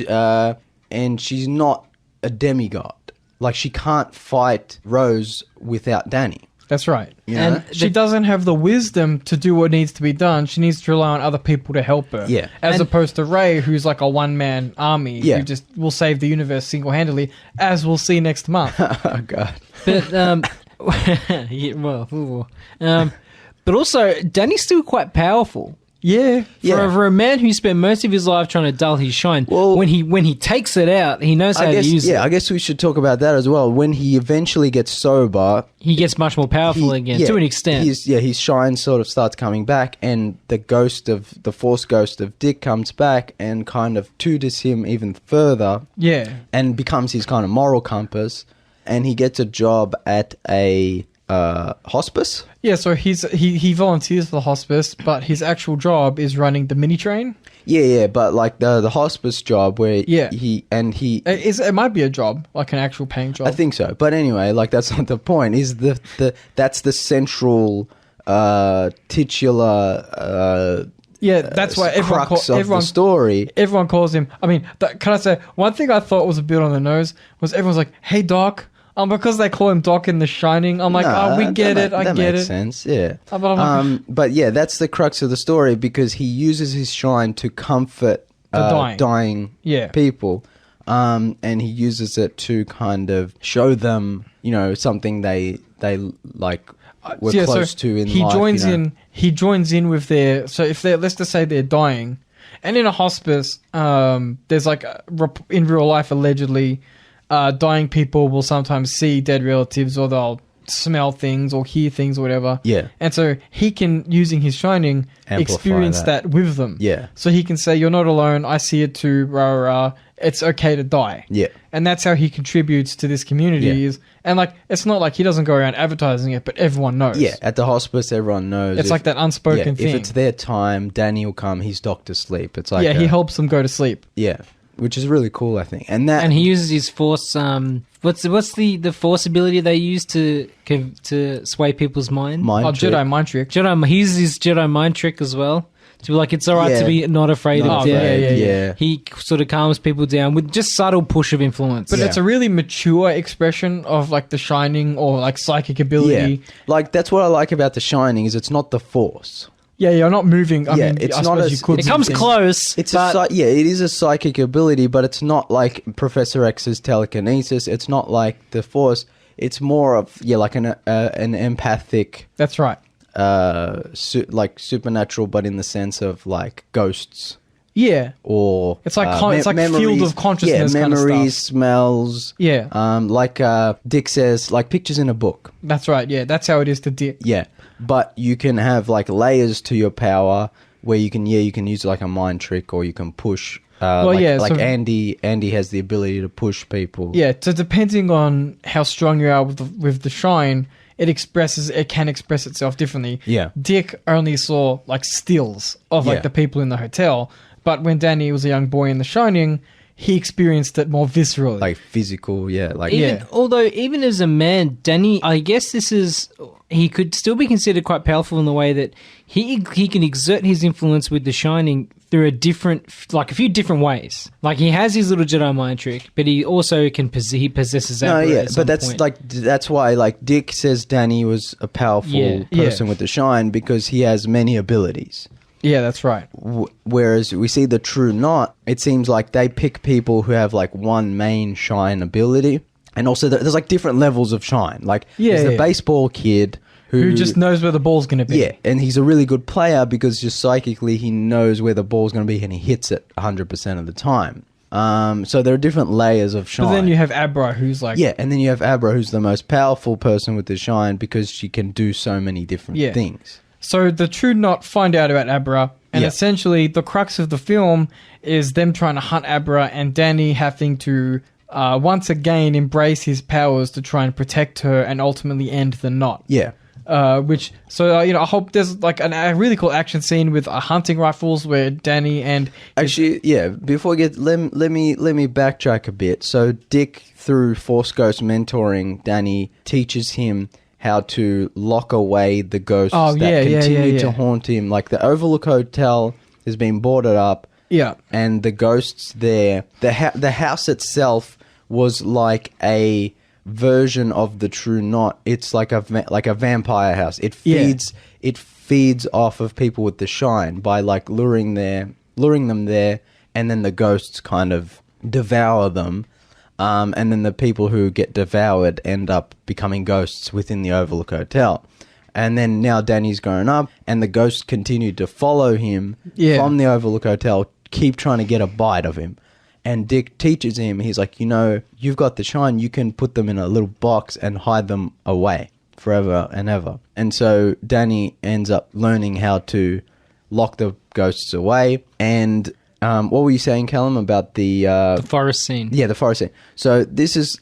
Speaker 2: she's not a demigod. Like, she can't fight Rose without Danny.
Speaker 3: That's right.
Speaker 2: And
Speaker 3: she doesn't have the wisdom to do what needs to be done. She needs to rely on other people to help her.
Speaker 2: Yeah.
Speaker 3: As opposed to Ray, who's like a one-man army who just will save the universe single-handedly, as we'll see next month.
Speaker 2: Oh, God.
Speaker 1: But, but also, Danny's still quite powerful.
Speaker 3: Yeah.
Speaker 1: For a man who spent most of his life trying to dull his shine, when he takes it out, he knows how to use it.
Speaker 2: Yeah, I guess we should talk about that as well. When he eventually gets sober,
Speaker 1: he gets much more powerful again, to an extent.
Speaker 2: His shine sort of starts coming back, and the Force ghost of Dick comes back and kind of tutors him even further.
Speaker 3: Yeah.
Speaker 2: And becomes his kind of moral compass, and he gets a job at a hospice.
Speaker 3: Yeah, so he volunteers for the hospice, but his actual job is running the mini train.
Speaker 2: Yeah, but like the hospice job where
Speaker 3: it might be a job, like an actual paying job.
Speaker 2: I think so, but anyway, like that's not the point. Is that's the central titular.
Speaker 3: That's why
Speaker 2: the story.
Speaker 3: Everyone calls him. I mean, can I say one thing I thought was a bit on the nose was everyone's like, "Hey, Doc." Because they call him Doc in The Shining, I'm like, we get it. I get it.
Speaker 2: That makes sense, yeah. But yeah, that's the crux of the story because he uses his shine to comfort dying people. And he uses it to kind of show them, something they like were close to in life. He joins in with their. So if let's just say they're dying, and in a hospice, there's like in real life allegedly. Dying people will sometimes see dead relatives or they'll smell things or hear things or whatever. Yeah.
Speaker 3: And so he can, using his shining, experience that with them.
Speaker 2: Yeah.
Speaker 3: So he can say, you're not alone. I see it too. Rah, rah. It's okay to die.
Speaker 2: Yeah.
Speaker 3: And that's how he contributes to this community. And like, it's not like he doesn't go around advertising it, but everyone knows.
Speaker 2: Yeah. At the hospice, everyone knows.
Speaker 3: It's like that unspoken thing.
Speaker 2: If it's their time, Danny will come. He's Dr. Sleep. It's like
Speaker 3: he helps them go to sleep.
Speaker 2: Yeah. Which is really cool, I think. And
Speaker 1: he uses his force. What's the force ability they use to sway people's mind?
Speaker 3: Jedi mind trick.
Speaker 1: He uses his Jedi mind trick as well. To be like, it's all right to be not afraid of death.
Speaker 2: Yeah.
Speaker 1: He sort of calms people down with just subtle push of influence.
Speaker 3: But it's a really mature expression of like the Shining or like psychic ability.
Speaker 2: Yeah. Like that's what I like about the Shining is it's not the force.
Speaker 3: Yeah, you're not moving. I mean,
Speaker 2: it's
Speaker 3: I
Speaker 2: not.
Speaker 3: You could
Speaker 1: it comes close.
Speaker 2: It is a psychic ability, but it's not like Professor X's telekinesis. It's not like the Force. It's more of like an empathic.
Speaker 3: That's right.
Speaker 2: Like supernatural, but in the sense of like ghosts.
Speaker 3: Yeah.
Speaker 2: Or
Speaker 3: it's like it's like memories, field of consciousness.
Speaker 2: Yeah, memories,
Speaker 3: kind of stuff.
Speaker 2: smells.
Speaker 3: Yeah.
Speaker 2: Like Dick says, like pictures in a book.
Speaker 3: That's right. Yeah, that's how it is to Dick.
Speaker 2: Yeah. But you can have like layers to your power where you can use like a mind trick or you can push. Andy has the ability to push people.
Speaker 3: Yeah, so depending on how strong you are with the shine, it can express itself differently.
Speaker 2: Yeah.
Speaker 3: Dick only saw like stills of like the people in the hotel, but when Danny was a young boy in The Shining, he experienced it more viscerally.
Speaker 2: Like physical,
Speaker 1: Although even as a man, Danny, I guess he could still be considered quite powerful in the way that he can exert his influence with The Shining through a few different ways. Like he has his little Jedi mind trick, but he also he possesses that.
Speaker 2: That's why like Dick says Danny was a powerful person with the shine because he has many abilities.
Speaker 3: Yeah, that's right.
Speaker 2: Whereas we see the True Knot, it seems like they pick people who have like one main shine ability. And also there's like different levels of shine. Like there's the baseball kid who
Speaker 3: just knows where the ball's going to be.
Speaker 2: Yeah, and he's a really good player because just psychically he knows where the ball's going to be and he hits it 100% of the time. So there are different layers of shine.
Speaker 3: But then you have Abra who's like...
Speaker 2: Yeah, and then you have Abra who's the most powerful person with the shine because she can do so many different things.
Speaker 3: So the True Knot find out about Abra, and essentially the crux of the film is them trying to hunt Abra and Danny having to once again embrace his powers to try and protect her and ultimately end the knot.
Speaker 2: Yeah.
Speaker 3: I hope there's like a really cool action scene with hunting rifles where Danny and...
Speaker 2: before we get... Let me backtrack a bit. So Dick, through Force Ghost mentoring, Danny teaches him how to lock away the ghosts that continue to haunt him. Like the Overlook Hotel has been boarded up.
Speaker 3: Yeah.
Speaker 2: And the ghosts there, the house itself was like a version of the True Knot. It's like a vampire house. It feeds off of people with the shine by like luring them there, and then the ghosts kind of devour them. And then the people who get devoured end up becoming ghosts within the Overlook Hotel. And then now Danny's grown up, and the ghosts continue to follow him from the Overlook Hotel, keep trying to get a bite of him. And Dick teaches him, he's like, you've got the shine, you can put them in a little box and hide them away forever and ever. And so Danny ends up learning how to lock the ghosts away. And what were you saying, Callum, about the
Speaker 1: forest scene?
Speaker 2: Yeah, the forest scene. So this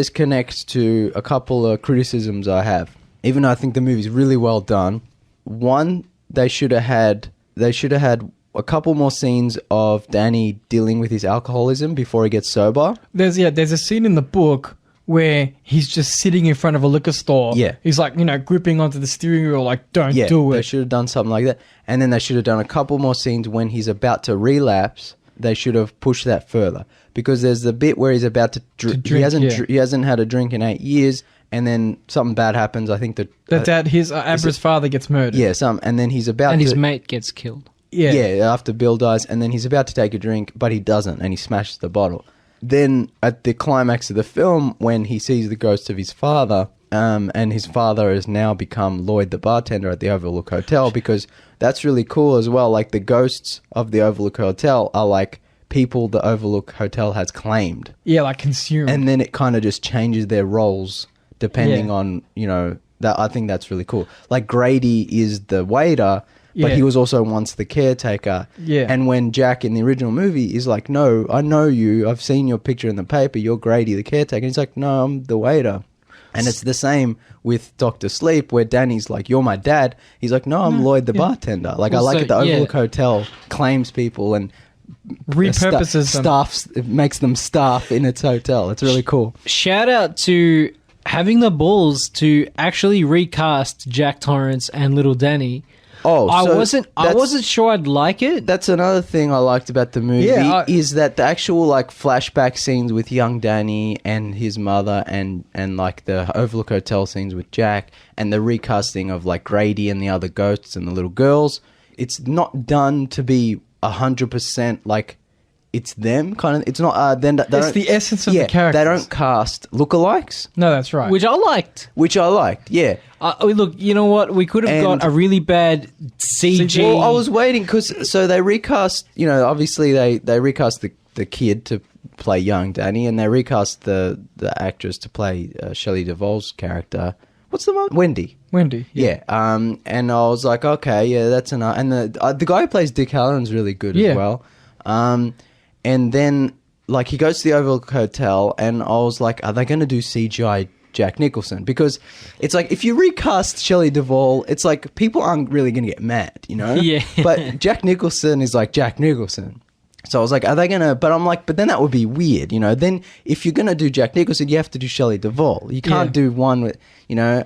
Speaker 2: connects to a couple of criticisms I have. Even though I think the movie's really well done, one, they should have had a couple more scenes of Danny dealing with his alcoholism before he gets sober.
Speaker 3: There's a scene in the book where he's just sitting in front of a liquor store.
Speaker 2: Yeah.
Speaker 3: He's like, gripping onto the steering wheel like, don't do it.
Speaker 2: They should have done something like that. And then they should have done a couple more scenes when he's about to relapse. They should have pushed that further. Because there's the bit where he's about to drink. He hasn't had a drink in 8 years. And then something bad happens. I think that
Speaker 3: Abra's father gets murdered.
Speaker 2: Yeah, and then he's about
Speaker 1: and his mate gets killed.
Speaker 2: Yeah, after Bill dies, and then he's about to take a drink, but he doesn't, and he smashes the bottle. Then at the climax of the film, when he sees the ghost of his father, and his father has now become Lloyd the bartender at the Overlook Hotel, because that's really cool as well. Like, the ghosts of the Overlook Hotel are like people the Overlook Hotel has claimed.
Speaker 3: Yeah, like consumed.
Speaker 2: And then it kind of just changes their roles depending on, that. I think that's really cool. Like, Grady is the waiter, but he was also once the caretaker.
Speaker 3: Yeah.
Speaker 2: And when Jack in the original movie is like, no, I know you. I've seen your picture in the paper. You're Grady, the caretaker. And he's like, no, I'm the waiter. And it's the same with Dr. Sleep, where Danny's like, you're my dad. He's like, no, I'm Lloyd the bartender. Like, I like it. The Overlook Hotel claims people and
Speaker 3: repurposes them.
Speaker 2: It makes them staff in its hotel. It's really cool.
Speaker 1: Shout out to having the balls to actually recast Jack Torrance and Little Danny.
Speaker 2: Oh,
Speaker 1: I wasn't sure I'd like it.
Speaker 2: That's another thing I liked about the movie, is that the actual like flashback scenes with young Danny and his mother, and like the Overlook Hotel scenes with Jack, and the recasting of like Grady and the other ghosts and the little girls. It's not done to be 100% like it's them kind of. It's not. Then
Speaker 3: it's the essence of the characters.
Speaker 2: They don't cast lookalikes.
Speaker 3: No, that's right.
Speaker 1: Which I liked.
Speaker 2: Yeah.
Speaker 1: Look, you know what? We could have got a really bad CG.
Speaker 2: Well, I was waiting because they recast. Obviously they recast the kid to play young Danny, and they recast the actress to play Shelley Duvall's character. What's the one? Wendy. Yeah. And I was like, okay, yeah, that's enough. And the guy who plays Dick Halloran's really good as well. And then, like, he goes to the Overlook Hotel, and I was like, are they going to do CGI Jack Nicholson? Because it's like, if you recast Shelley Duvall, it's like, people aren't really going to get mad,
Speaker 1: Yeah.
Speaker 2: But Jack Nicholson is like Jack Nicholson. So I was like, are they going to... But I'm like, but then that would be weird, Then if you're going to do Jack Nicholson, you have to do Shelley Duvall. You can't do one with,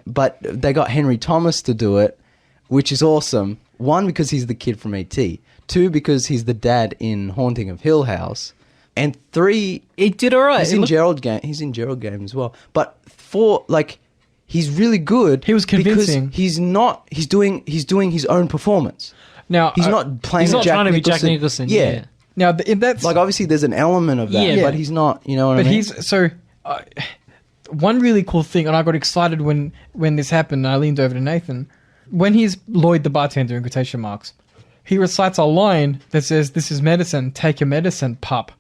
Speaker 2: But they got Henry Thomas to do it, which is awesome. One, because he's the kid from E.T. Two, because he's the dad in Haunting of Hill House. And three...
Speaker 1: He did all right.
Speaker 2: He's in Gerald Game as well. But four, like... He's really good.
Speaker 3: He was convincing.
Speaker 2: Because he's doing his own performance.
Speaker 3: Now,
Speaker 2: he's not playing
Speaker 1: he's not
Speaker 2: Jack
Speaker 1: trying to be
Speaker 2: Nicholson.
Speaker 1: Jack Nicholson.
Speaker 2: Yeah.
Speaker 3: Now, that's...
Speaker 2: Like, obviously, there's an element of that, but he's not, you know what I mean?
Speaker 3: One really cool thing, and I got excited when this happened, and I leaned over to Nathan. When he's Lloyd the bartender, in quotation marks, he recites a line that says, "This is medicine, take your medicine, pup."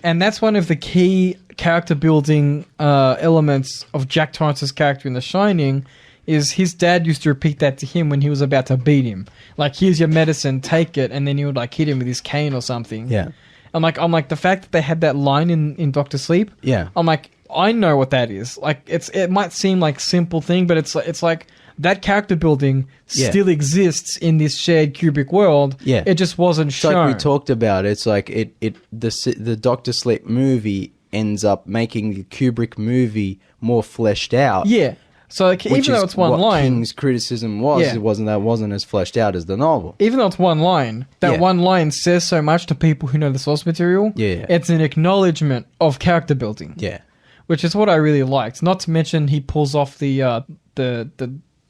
Speaker 3: And that's one of the key character building elements of Jack Torrance's character in The Shining, is his dad used to repeat that to him when he was about to beat him. Like, here's your medicine, take it, and then he would like hit him with his cane or something.
Speaker 2: Yeah.
Speaker 3: I'm like the fact that they had that line in Dr. Sleep.
Speaker 2: Yeah.
Speaker 3: I'm like, I know what that is. Like, it might seem like simple thing, but it's like that character building still exists in this shared Kubrick world.
Speaker 2: Yeah.
Speaker 3: It just wasn't shown.
Speaker 2: Like we talked about, it's like the Dr. Sleep movie ends up making the Kubrick movie more fleshed out.
Speaker 3: Yeah. So like, even though it's one line,
Speaker 2: King's criticism wasn't as fleshed out as the novel.
Speaker 3: Even though it's one line, that one line says so much to people who know the source material.
Speaker 2: Yeah.
Speaker 3: It's an acknowledgement of character building.
Speaker 2: Yeah.
Speaker 3: which is what I really liked. Not to mention he pulls off the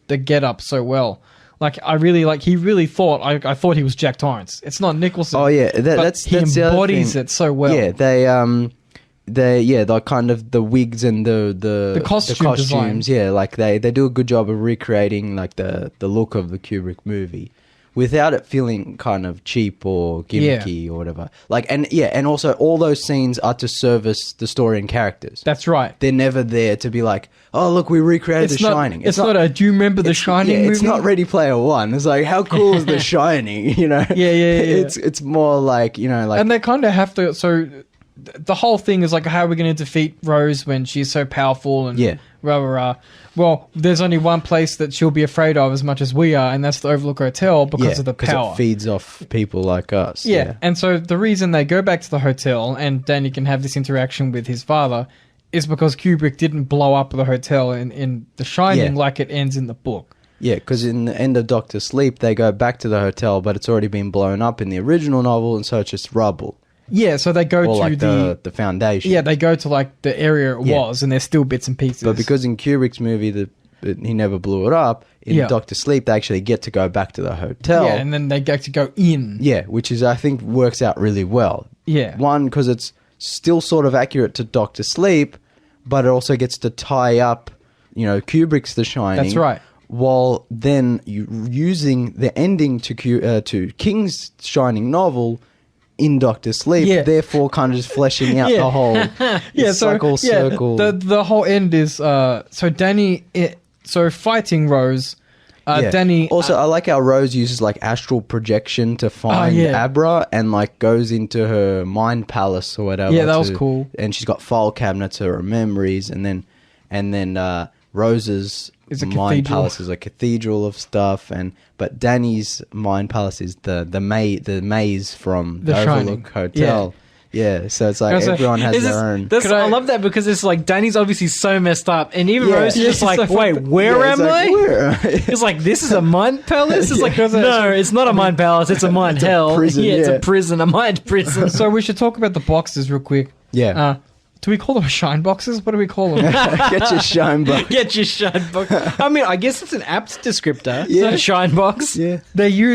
Speaker 3: get up so well. Like I really like. He really thought. I thought he was Jack Torrance. It's not Nicholson.
Speaker 2: Oh yeah,
Speaker 3: he embodies it so well.
Speaker 2: Yeah, they kind of the wigs and the
Speaker 3: costumes. Design.
Speaker 2: Yeah, like they do a good job of recreating like the look of the Kubrick movie, without it feeling kind of cheap or gimmicky or whatever. Like, and also all those scenes are to service the story and characters.
Speaker 3: That's right.
Speaker 2: They're never there to be like, oh, look, we recreated The Shining.
Speaker 3: It's not a, do you remember The Shining movie?
Speaker 2: It's not Ready Player One. It's like, how cool is The Shining, you know?
Speaker 3: Yeah.
Speaker 2: It's more like, you know, like...
Speaker 3: And they kind of have to, so the whole thing is like, how are we going to defeat Rose when she's so powerful and rah, rah, rah. Well, there's only one place that she'll be afraid of as much as we are, and that's the Overlook Hotel because of the power.
Speaker 2: Because it feeds off people like us.
Speaker 3: Yeah, and so the reason they go back to the hotel and Danny can have this interaction with his father is because Kubrick didn't blow up the hotel in The Shining like it ends in the book.
Speaker 2: Yeah, because in the end of Dr. Sleep, they go back to the hotel, but it's already been blown up in the original novel, and so it's just rubble.
Speaker 3: Yeah, so they go to
Speaker 2: like the foundation.
Speaker 3: Yeah, they go to like the area it was, and there's still bits and pieces.
Speaker 2: But because in Kubrick's movie, he never blew it up, in Dr. Sleep, they actually get to go back to the hotel.
Speaker 3: Yeah, and then they get to go in.
Speaker 2: Yeah, which is, I think, works out really well.
Speaker 3: Yeah.
Speaker 2: One, because it's still sort of accurate to Dr. Sleep, but it also gets to tie up, you know, Kubrick's The Shining.
Speaker 3: That's right.
Speaker 2: While then using the ending to King's Shining novel in Dr. Sleep, therefore kind of just fleshing out the whole circle.
Speaker 3: The whole end is so Danny fighting Rose. Danny
Speaker 2: also, I like how Rose uses like astral projection to find Abra and like goes into her mind palace or whatever.
Speaker 3: Yeah, that was cool.
Speaker 2: And she's got file cabinets of her memories, and then Rose's mind palace is a cathedral of stuff, but Danny's mind palace is the maze from the Overlook Hotel. Yeah, so it's like everyone has their own.
Speaker 1: I love that because it's like Danny's obviously so messed up, and even Rose is just like, wait, where am I? It's like, this is a mind palace? It's like, no, it's not a mind palace, it's a mind hell.
Speaker 2: Prison,
Speaker 1: it's a prison, a mind prison.
Speaker 3: So we should talk about the boxes real quick.
Speaker 2: Yeah.
Speaker 3: Do we call them shine boxes? What do we call them?
Speaker 2: Get your shine box.
Speaker 1: Get your shine box. I mean, I guess it's an apt descriptor. Yeah. So shine box.
Speaker 2: Yeah.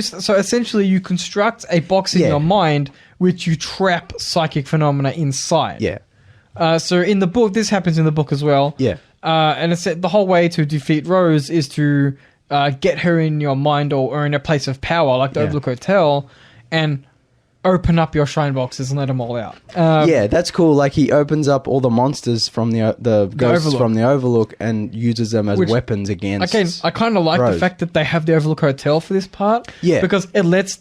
Speaker 3: So essentially you construct a box in your mind which you trap psychic phenomena inside.
Speaker 2: Yeah.
Speaker 3: So in the book, this happens in the book as well.
Speaker 2: Yeah.
Speaker 3: And it's the whole way to defeat Rose is to get her in your mind or in a place of power like the Overlook Hotel and open up your shine boxes and let them all out.
Speaker 2: Yeah, that's cool. Like he opens up all the monsters from the ghosts Overlook. From the Overlook and uses them as weapons against.
Speaker 3: Again, I kind of like
Speaker 2: Rose.
Speaker 3: the fact that they have the Overlook Hotel for this part.
Speaker 2: Yeah,
Speaker 3: because it lets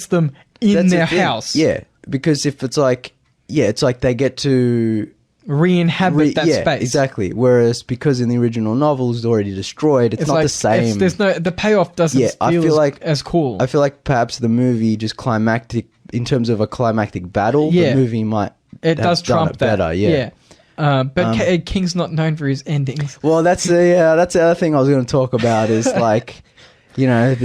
Speaker 3: them in their house.
Speaker 2: Yeah, because if it's like they get to
Speaker 3: re-inhabit that space.
Speaker 2: Exactly. Whereas because in the original novel it's already destroyed, it's not like, the same.
Speaker 3: The payoff doesn't feel as cool.
Speaker 2: I feel like perhaps the movie just climactic. In terms of a climactic battle, the movie might
Speaker 3: does trump that
Speaker 2: better. Yeah.
Speaker 3: But King's not known for his endings.
Speaker 2: Well, that's the other thing I was going to talk about is like, you know,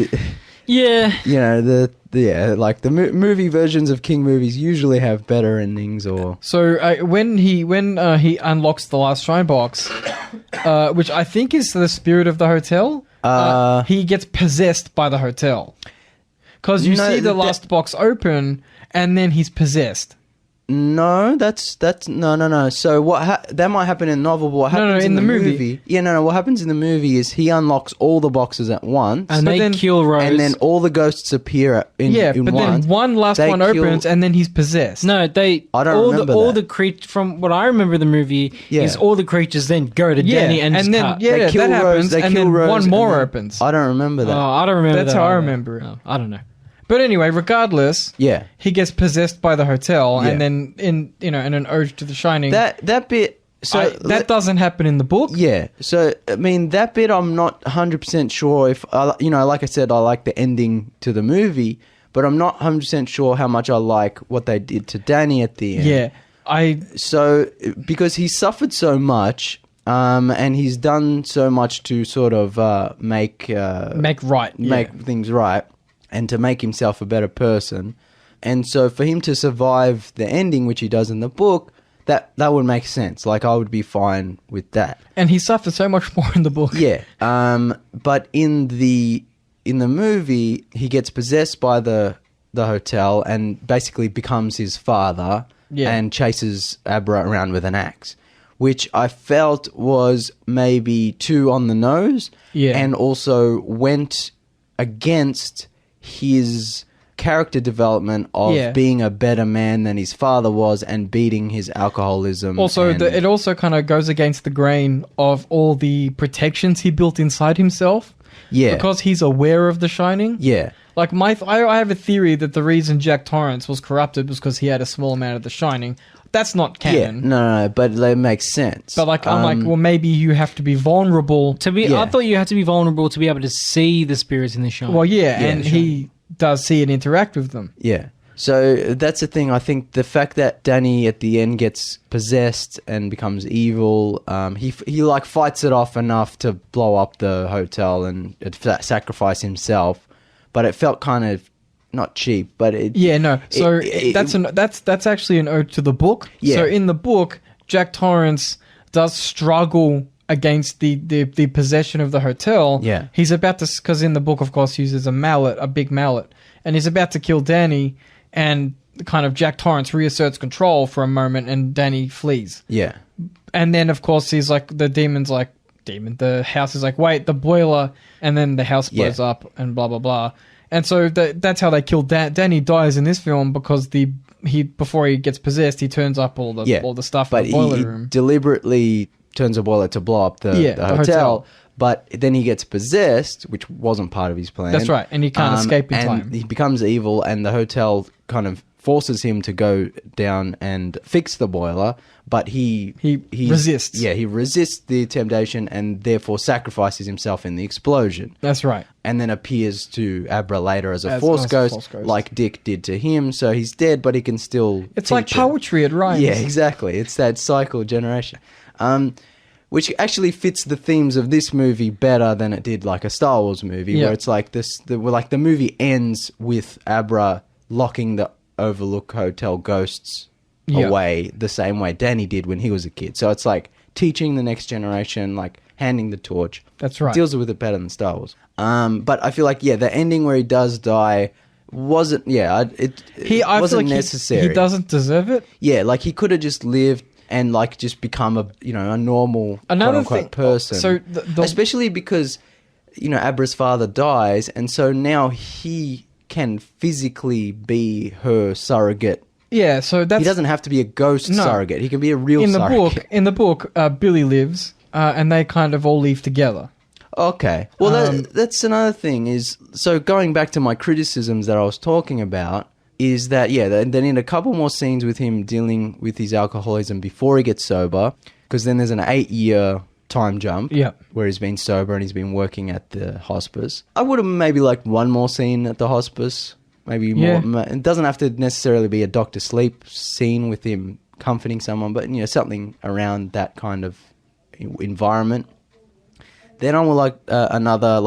Speaker 2: like the movie versions of King movies usually have better endings. Or
Speaker 3: so when he unlocks the last shrine box, which I think is the spirit of the hotel, he gets possessed by the hotel. Because you see the last box open, and then he's possessed.
Speaker 2: No, that's no. So that might happen in the novel, but what happens in the movie? What happens in the movie is he unlocks all the boxes at once,
Speaker 1: and they kill Rose,
Speaker 2: and then all the ghosts appear in
Speaker 3: but
Speaker 2: one.
Speaker 3: Then one last one opens, and then he's possessed.
Speaker 1: No, I don't remember all the creatures. From what I remember, the movie is all the creatures then go to Danny and
Speaker 3: then
Speaker 1: cut.
Speaker 3: they kill that Rose, happens, and then Rose, one more opens.
Speaker 2: I don't remember that.
Speaker 1: Oh, I don't remember.
Speaker 3: That's how I remember it.
Speaker 1: Oh, I don't know.
Speaker 3: But anyway, regardless, he gets possessed by the hotel, and then in an ode to The Shining,
Speaker 2: that bit. So
Speaker 3: that doesn't happen in the book.
Speaker 2: Yeah. So I mean, that bit I'm not 100% sure if like I said, I like the ending to the movie, but I'm not 100% sure how much I like what they did to Danny at the end.
Speaker 3: Yeah.
Speaker 2: So because he suffered so much. And he's done so much to sort of make things right. And to make himself a better person. And so for him to survive the ending, which he does in the book, that would make sense. Like, I would be fine with that.
Speaker 3: And he suffers so much more in the book.
Speaker 2: Yeah. But in the movie, he gets possessed by the hotel and basically becomes his father and chases Abra around with an axe, which I felt was maybe too on the nose and also went against his character development of being a better man than his father was and beating his alcoholism.
Speaker 3: Also, it also kind of goes against the grain of all the protections he built inside himself. Yeah. Because he's aware of The Shining.
Speaker 2: Yeah.
Speaker 3: Like, I have a theory that the reason Jack Torrance was corrupted was because he had a small amount of The Shining. That's not canon.
Speaker 2: Yeah, no, but it makes sense.
Speaker 3: But, like, I'm like, well, maybe you have to be vulnerable.
Speaker 1: I thought you had to be vulnerable to be able to see the spirits in The Shining.
Speaker 3: Well, and he does see and interact with them.
Speaker 2: Yeah. So that's the thing. I think the fact that Danny at the end gets possessed and becomes evil, he like fights it off enough to blow up the hotel and sacrifice himself, but it felt kind of not cheap. But it that's actually an ode to the book. Yeah. So in the book, Jack Torrance does struggle against the possession of the hotel. Yeah.
Speaker 3: He's about to, because in the book, of course, he uses a big mallet, and he's about to kill Danny, and kind of Jack Torrance reasserts control for a moment, and Danny flees.
Speaker 2: Yeah.
Speaker 3: And then, of course, he's like, the house is like, wait, the boiler, and then the house blows up, and blah, blah, blah. And so that's how they kill Danny dies in this film, because before he gets possessed, he turns up all the stuff in the boiler room.
Speaker 2: Deliberately turns a boiler to blow up the hotel. But then he gets possessed, which wasn't part of his plan.
Speaker 3: That's right, and he can't escape in time.
Speaker 2: He becomes evil, and the hotel kind of forces him to go down and fix the boiler, but he
Speaker 3: resists.
Speaker 2: Yeah, he resists the temptation and therefore sacrifices himself in the explosion.
Speaker 3: That's right.
Speaker 2: And then appears to Abra later as a force ghost, like Dick did to him. So he's dead, but he can still
Speaker 3: It's like poetry, it rhymes.
Speaker 2: Yeah, exactly. It's that cycle generation. Which actually fits the themes of this movie better than it did like a Star Wars movie, where it's like the movie ends with Abra locking the Overlook Hotel ghosts away the same way Danny did when he was a kid. So it's like teaching the next generation, like handing the torch.
Speaker 3: That's right.
Speaker 2: Deals with it better than Star Wars. But I feel like the ending where he does die wasn't wasn't necessary.
Speaker 3: He doesn't deserve it.
Speaker 2: Yeah, like he could have just lived and like just become a normal quote-unquote person. So especially because Abra's father dies, and so now he can physically be her surrogate.
Speaker 3: Yeah, so he
Speaker 2: doesn't have to be a ghost surrogate. He can be a real surrogate.
Speaker 3: In the book, Billy lives, and they kind of all leave together.
Speaker 2: Okay. Well, that's another thing is, so going back to my criticisms that I was talking about, is that, then in a couple more scenes with him dealing with his alcoholism before he gets sober, because then there's an 8-year time jump where he's been sober and he's been working at the hospice. I would have maybe liked one more scene at the hospice, maybe more. It doesn't have to necessarily be a Dr. Sleep scene with him comforting someone, but something around that kind of environment. Then I would like another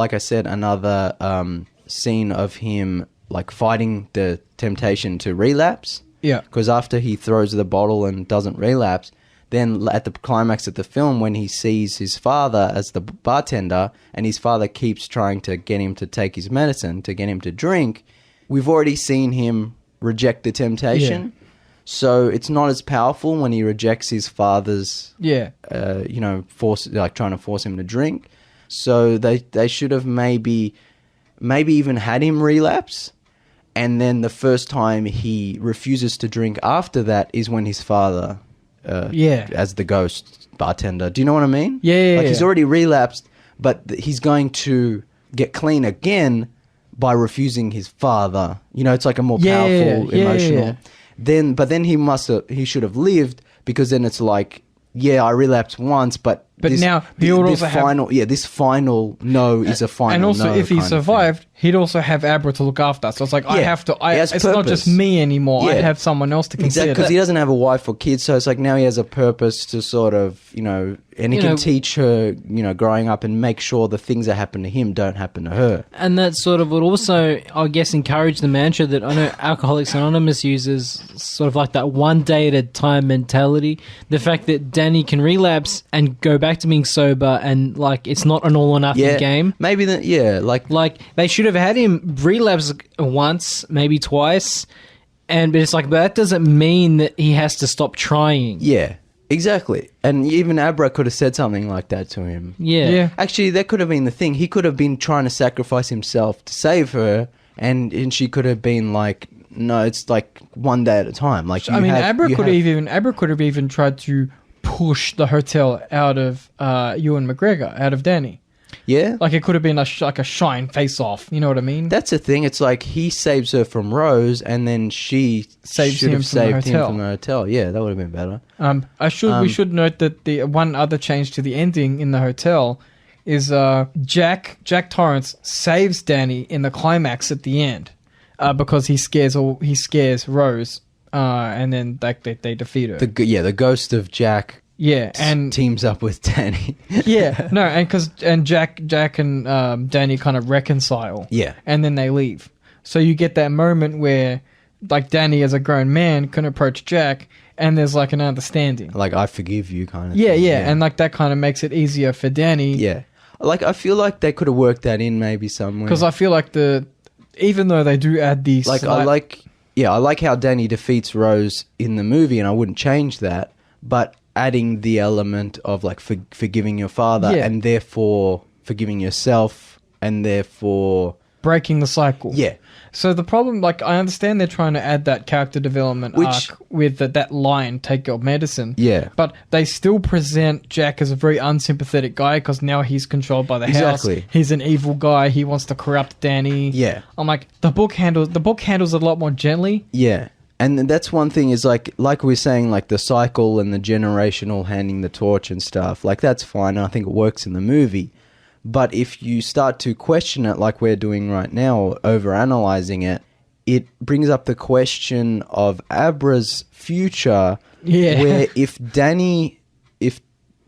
Speaker 2: scene of him like fighting the temptation to relapse.
Speaker 3: Yeah.
Speaker 2: Because after he throws the bottle and doesn't relapse, then at the climax of the film, when he sees his father as the bartender and his father keeps trying to get him to take his medicine, to get him to drink, we've already seen him reject the temptation. Yeah. So it's not as powerful when he rejects his father's, force, like trying to force him to drink. So they should have maybe even had him relapse. And then the first time he refuses to drink after that is when his father, as the ghost bartender. Do you know what I mean?
Speaker 3: Yeah.
Speaker 2: He's already relapsed, but he's going to get clean again by refusing his father. It's like a more powerful, emotional. But then he should have lived, because then it's like, I relapsed once, but
Speaker 3: But now he would also have...
Speaker 2: this final no is a final no.
Speaker 3: And also, if he survived, he'd also have Abra to look after. So it's like, I have to... it's not just me anymore. I have someone else to consider.
Speaker 2: Exactly, because he doesn't have a wife or kids, so it's like now he has a purpose to sort of, and he can teach her, growing up and make sure the things that happen to him don't happen to her.
Speaker 1: And that sort of would also, I guess, encourage the mantra that I know Alcoholics Anonymous uses, sort of like that one day at a time mentality. The fact that Danny can relapse and go back to being sober, and like it's not an all or nothing game.
Speaker 2: Maybe
Speaker 1: like they should have had him relapse once, maybe twice, but it's like, but that doesn't mean that he has to stop trying.
Speaker 2: Yeah, exactly. And even Abra could have said something like that to him.
Speaker 1: Yeah.
Speaker 2: Actually, that could have been the thing. He could have been trying to sacrifice himself to save her, and she could have been like, no, it's like one day at a time. Like,
Speaker 3: Abra could have even tried to push the hotel out of Ewan McGregor, out of Danny.
Speaker 2: Yeah,
Speaker 3: like it could have been like a shine face off. You know what I mean?
Speaker 2: That's the thing. It's like he saves her from Rose, and then she saved him from the hotel. Yeah, that would have been better.
Speaker 3: We should note that the one other change to the ending in the hotel is Jack Torrance saves Danny in the climax at the end because he scares Rose. And then they defeat her.
Speaker 2: The ghost of Jack.
Speaker 3: Yeah, and
Speaker 2: teams up with Danny.
Speaker 3: Yeah, no, and Jack and Danny kind of reconcile.
Speaker 2: Yeah,
Speaker 3: and then they leave. So you get that moment where, like, Danny as a grown man can approach Jack, and there's like an understanding.
Speaker 2: Like, I forgive you, kind of.
Speaker 3: Yeah, thing. Yeah, and like that kind of makes it easier for Danny.
Speaker 2: Yeah, like I feel like they could have worked that in maybe somewhere.
Speaker 3: Because I feel like even though they do add these,
Speaker 2: I like how Danny defeats Rose in the movie, and I wouldn't change that, but adding the element of like forgiving your father and therefore forgiving yourself and therefore
Speaker 3: breaking the cycle.
Speaker 2: Yeah.
Speaker 3: So the problem, like, I understand they're trying to add that character development arc with that line, take your medicine.
Speaker 2: Yeah.
Speaker 3: But they still present Jack as a very unsympathetic guy because now he's controlled by the house. He's an evil guy. He wants to corrupt Danny.
Speaker 2: Yeah.
Speaker 3: I'm like, the book handles it a lot more gently.
Speaker 2: Yeah. And that's one thing is like we're saying, like the cycle and the generational handing the torch and stuff, like that's fine. And I think it works in the movie. But if you start to question it like we're doing right now, or overanalyzing it, it brings up the question of Abra's future. Yeah. Where if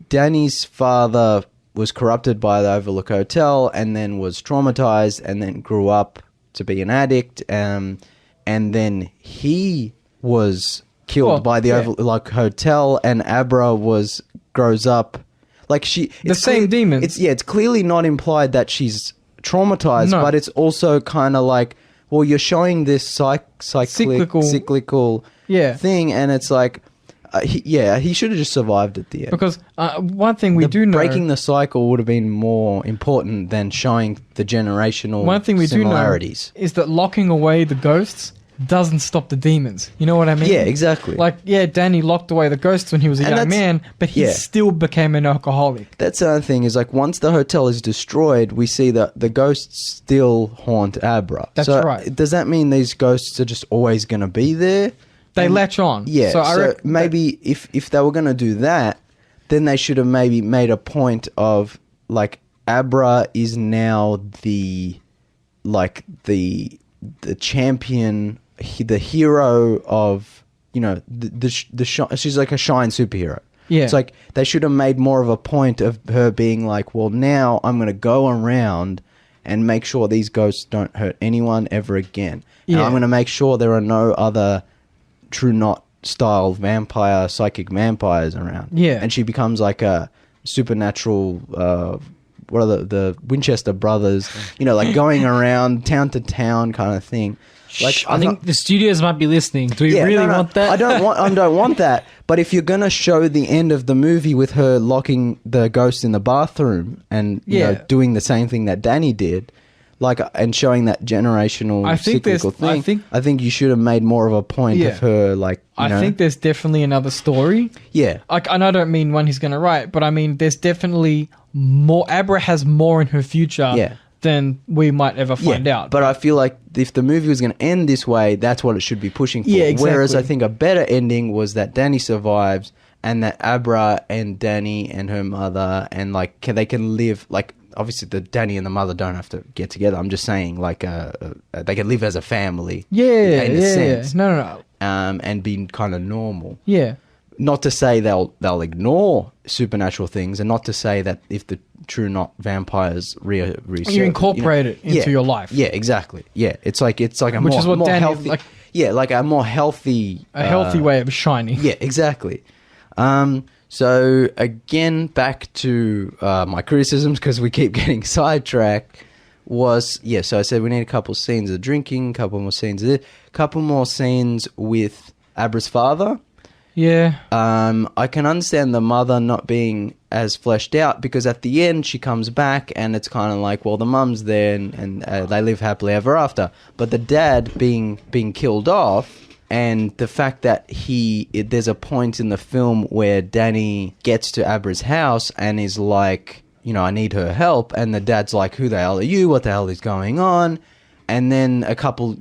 Speaker 2: Danny's father was corrupted by the Overlook Hotel and then was traumatized and then grew up to be an addict, and then he was killed by the Overlook Hotel, and Abra grows up like
Speaker 3: demons.
Speaker 2: It's clearly not implied that she's traumatized, but it's also kind of like, well, you're showing this cyclical thing, and it's like, he should have just survived at the end.
Speaker 3: Because one thing we do know,
Speaker 2: breaking the cycle would have been more important than showing the generational
Speaker 3: one thing we
Speaker 2: similarities.
Speaker 3: Do know is that locking away the ghosts doesn't stop the demons. You know what I mean?
Speaker 2: Yeah, exactly.
Speaker 3: Like, Danny locked away the ghosts when he was a young man, but he still became an alcoholic.
Speaker 2: That's the other thing is, like, once the hotel is destroyed, we see that the ghosts still haunt Abra.
Speaker 3: That's right.
Speaker 2: Does that mean these ghosts are just always going to be there?
Speaker 3: They latch on.
Speaker 2: Yeah. So maybe if they were going to do that, then they should have maybe made a point of, like, Abra is now the champion, the hero of, she's like a shine superhero. Yeah. It's like they should have made more of a point of her being like, well, now I'm going to go around and make sure these ghosts don't hurt anyone ever again. And I'm going to make sure there are no other True Knot style psychic vampires around.
Speaker 3: Yeah.
Speaker 2: And she becomes like a supernatural, what are the Winchester brothers, like going around town to town kind of thing. Like,
Speaker 1: I think the studios might be listening. Do we really want that?
Speaker 2: I don't want that. But if you're going to show the end of the movie with her locking the ghost in the bathroom and doing the same thing that Danny did, and showing that generational cyclical thing, I think you should have made more of a point of her,
Speaker 3: I think there's definitely another story.
Speaker 2: Yeah.
Speaker 3: And I don't mean one he's going to write, but I mean there's definitely more. Abra has more in her future than we might ever find out.
Speaker 2: But I feel like if the movie was going to end this way, that's what it should be pushing for.
Speaker 3: Yeah, exactly.
Speaker 2: Whereas I think a better ending was that Danny survives, and that Abra and Danny and her mother and like they can live like. Obviously, the Danny and the mother don't have to get together. I'm just saying, like, they can live as a family.
Speaker 3: Yeah,
Speaker 2: in a sense.
Speaker 3: No.
Speaker 2: And be kind of normal.
Speaker 3: Yeah.
Speaker 2: Not to say they'll ignore supernatural things, and not to say that if the true not vampires resurface,
Speaker 3: you incorporate it into your life.
Speaker 2: Yeah, exactly. Yeah, it's like a
Speaker 3: which is what
Speaker 2: more
Speaker 3: Danny,
Speaker 2: healthy.
Speaker 3: like,
Speaker 2: like a more healthy,
Speaker 3: healthy way of shining.
Speaker 2: Yeah, exactly. So again, back to my criticisms because we keep getting sidetracked. So I said we need a couple scenes of drinking, a couple more scenes of this, a couple more scenes with Abra's father.
Speaker 3: Yeah.
Speaker 2: I can understand the mother not being as fleshed out because at the end she comes back and it's kind of like, well, the mum's there and they live happily ever after. But the dad being killed off. And the fact that there's a point in the film where Danny gets to Abra's house and is like, I need her help. And the dad's like, who the hell are you? What the hell is going on? And then a couple,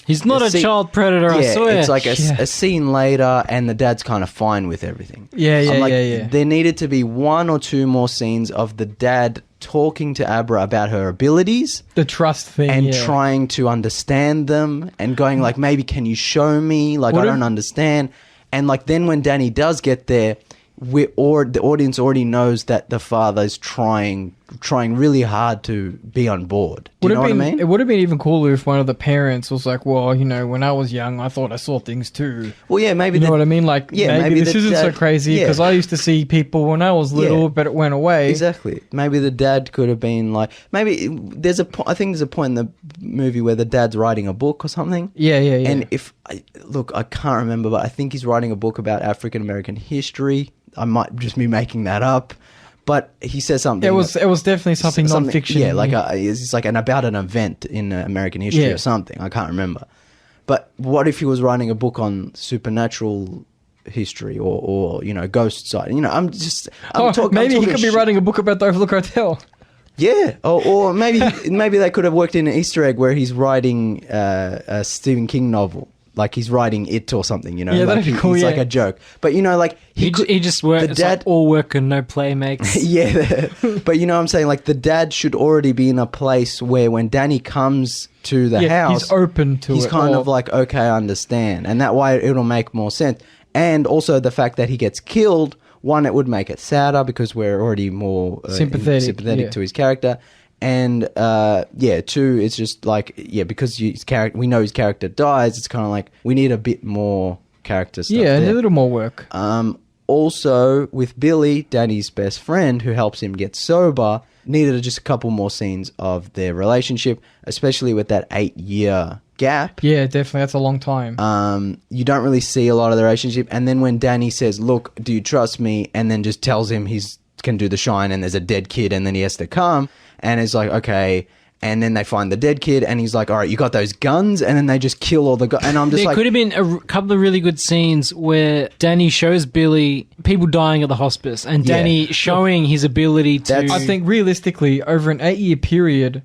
Speaker 1: he's not a child predator, I swear.
Speaker 2: It's like a scene later and the dad's kind of fine with everything.
Speaker 3: Yeah.
Speaker 2: There needed to be one or two more scenes of the dad talking to Abra about her abilities.
Speaker 3: The trust thing,
Speaker 2: and trying to understand them and going like, maybe can you show me? Like, I don't understand. And like then when Danny does get there, the audience already knows that the father's trying really hard to be on board. Do you know what I mean?
Speaker 3: It would have been even cooler if one of the parents was like, well, when I was young, I thought I saw things too.
Speaker 2: Well, yeah, maybe...
Speaker 3: You know what I mean? Like, maybe this isn't so crazy because I used to see people when I was little, but it went away.
Speaker 2: Exactly. Maybe the dad could have been like... Maybe I think there's a point in the movie where the dad's writing a book or something.
Speaker 3: Yeah.
Speaker 2: And I can't remember, but I think he's writing a book about African-American history. I might just be making that up. But he says something. It was
Speaker 3: definitely something non-fiction.
Speaker 2: Yeah, like it's like about an event in American history or something. I can't remember. But what if he was writing a book on supernatural history or ghost side? I'm talking.
Speaker 3: Maybe he could be writing a book about the Overlook Hotel.
Speaker 2: Yeah, or maybe they could have worked in an Easter egg where he's writing a Stephen King novel. Like he's writing it or something,
Speaker 3: Yeah,
Speaker 2: like
Speaker 3: that'd be cool.
Speaker 2: It's like a joke, but like
Speaker 1: he just works. It's like all work and no play makes.
Speaker 2: Yeah, but I'm saying like the dad should already be in a place where when Danny comes to the house,
Speaker 3: he's open to it.
Speaker 2: He's kind of like, okay, I understand, and that way it'll make more sense. And also the fact that he gets killed, one, it would make it sadder because we're already more sympathetic to his character. And two, it's just like because we know his character dies. It's kind of like we need a bit more character stuff.
Speaker 3: Yeah,
Speaker 2: there.
Speaker 3: a little more work.
Speaker 2: Also, with Billy, Danny's best friend, who helps him get sober, needed just a couple more scenes of their relationship, especially with that 8-year gap.
Speaker 3: Yeah, definitely. That's a long time.
Speaker 2: You don't really see a lot of the relationship. And then when Danny says, "Look, do you trust me?" and then just tells him he's can do the shine and there's a dead kid and then he has to come. And it's like, okay. And then they find the dead kid and he's like, all right, you got those guns? And then they just kill all the guys. And I'm just
Speaker 1: there could have been a couple of really good scenes where Danny shows Billy people dying at the hospice and Danny showing his ability to...
Speaker 3: I think realistically, over an 8-year period,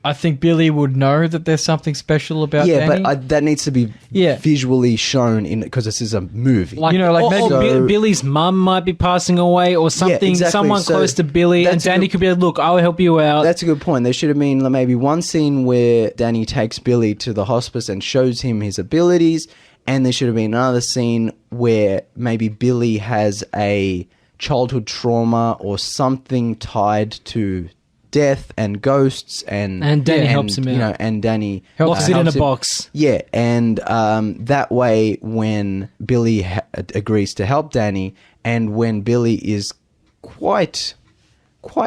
Speaker 3: I think Billy would know that there's something special about Danny.
Speaker 2: Yeah, but that needs to be visually shown in because this is a movie.
Speaker 1: Like, Billy's mum might be passing away or something.
Speaker 2: Yeah, exactly.
Speaker 1: Someone close to Billy, and Danny could be like, "Look, I'll help you out."
Speaker 2: That's a good point. There should have been maybe one scene where Danny takes Billy to the hospice and shows him his abilities, and there should have been another scene where maybe Billy has a childhood trauma or something tied to death and ghosts and
Speaker 1: Danny helps him out.
Speaker 2: And Danny
Speaker 1: locks it in a box.
Speaker 2: Yeah, and that way when Billy agrees to help Danny and when Billy is quite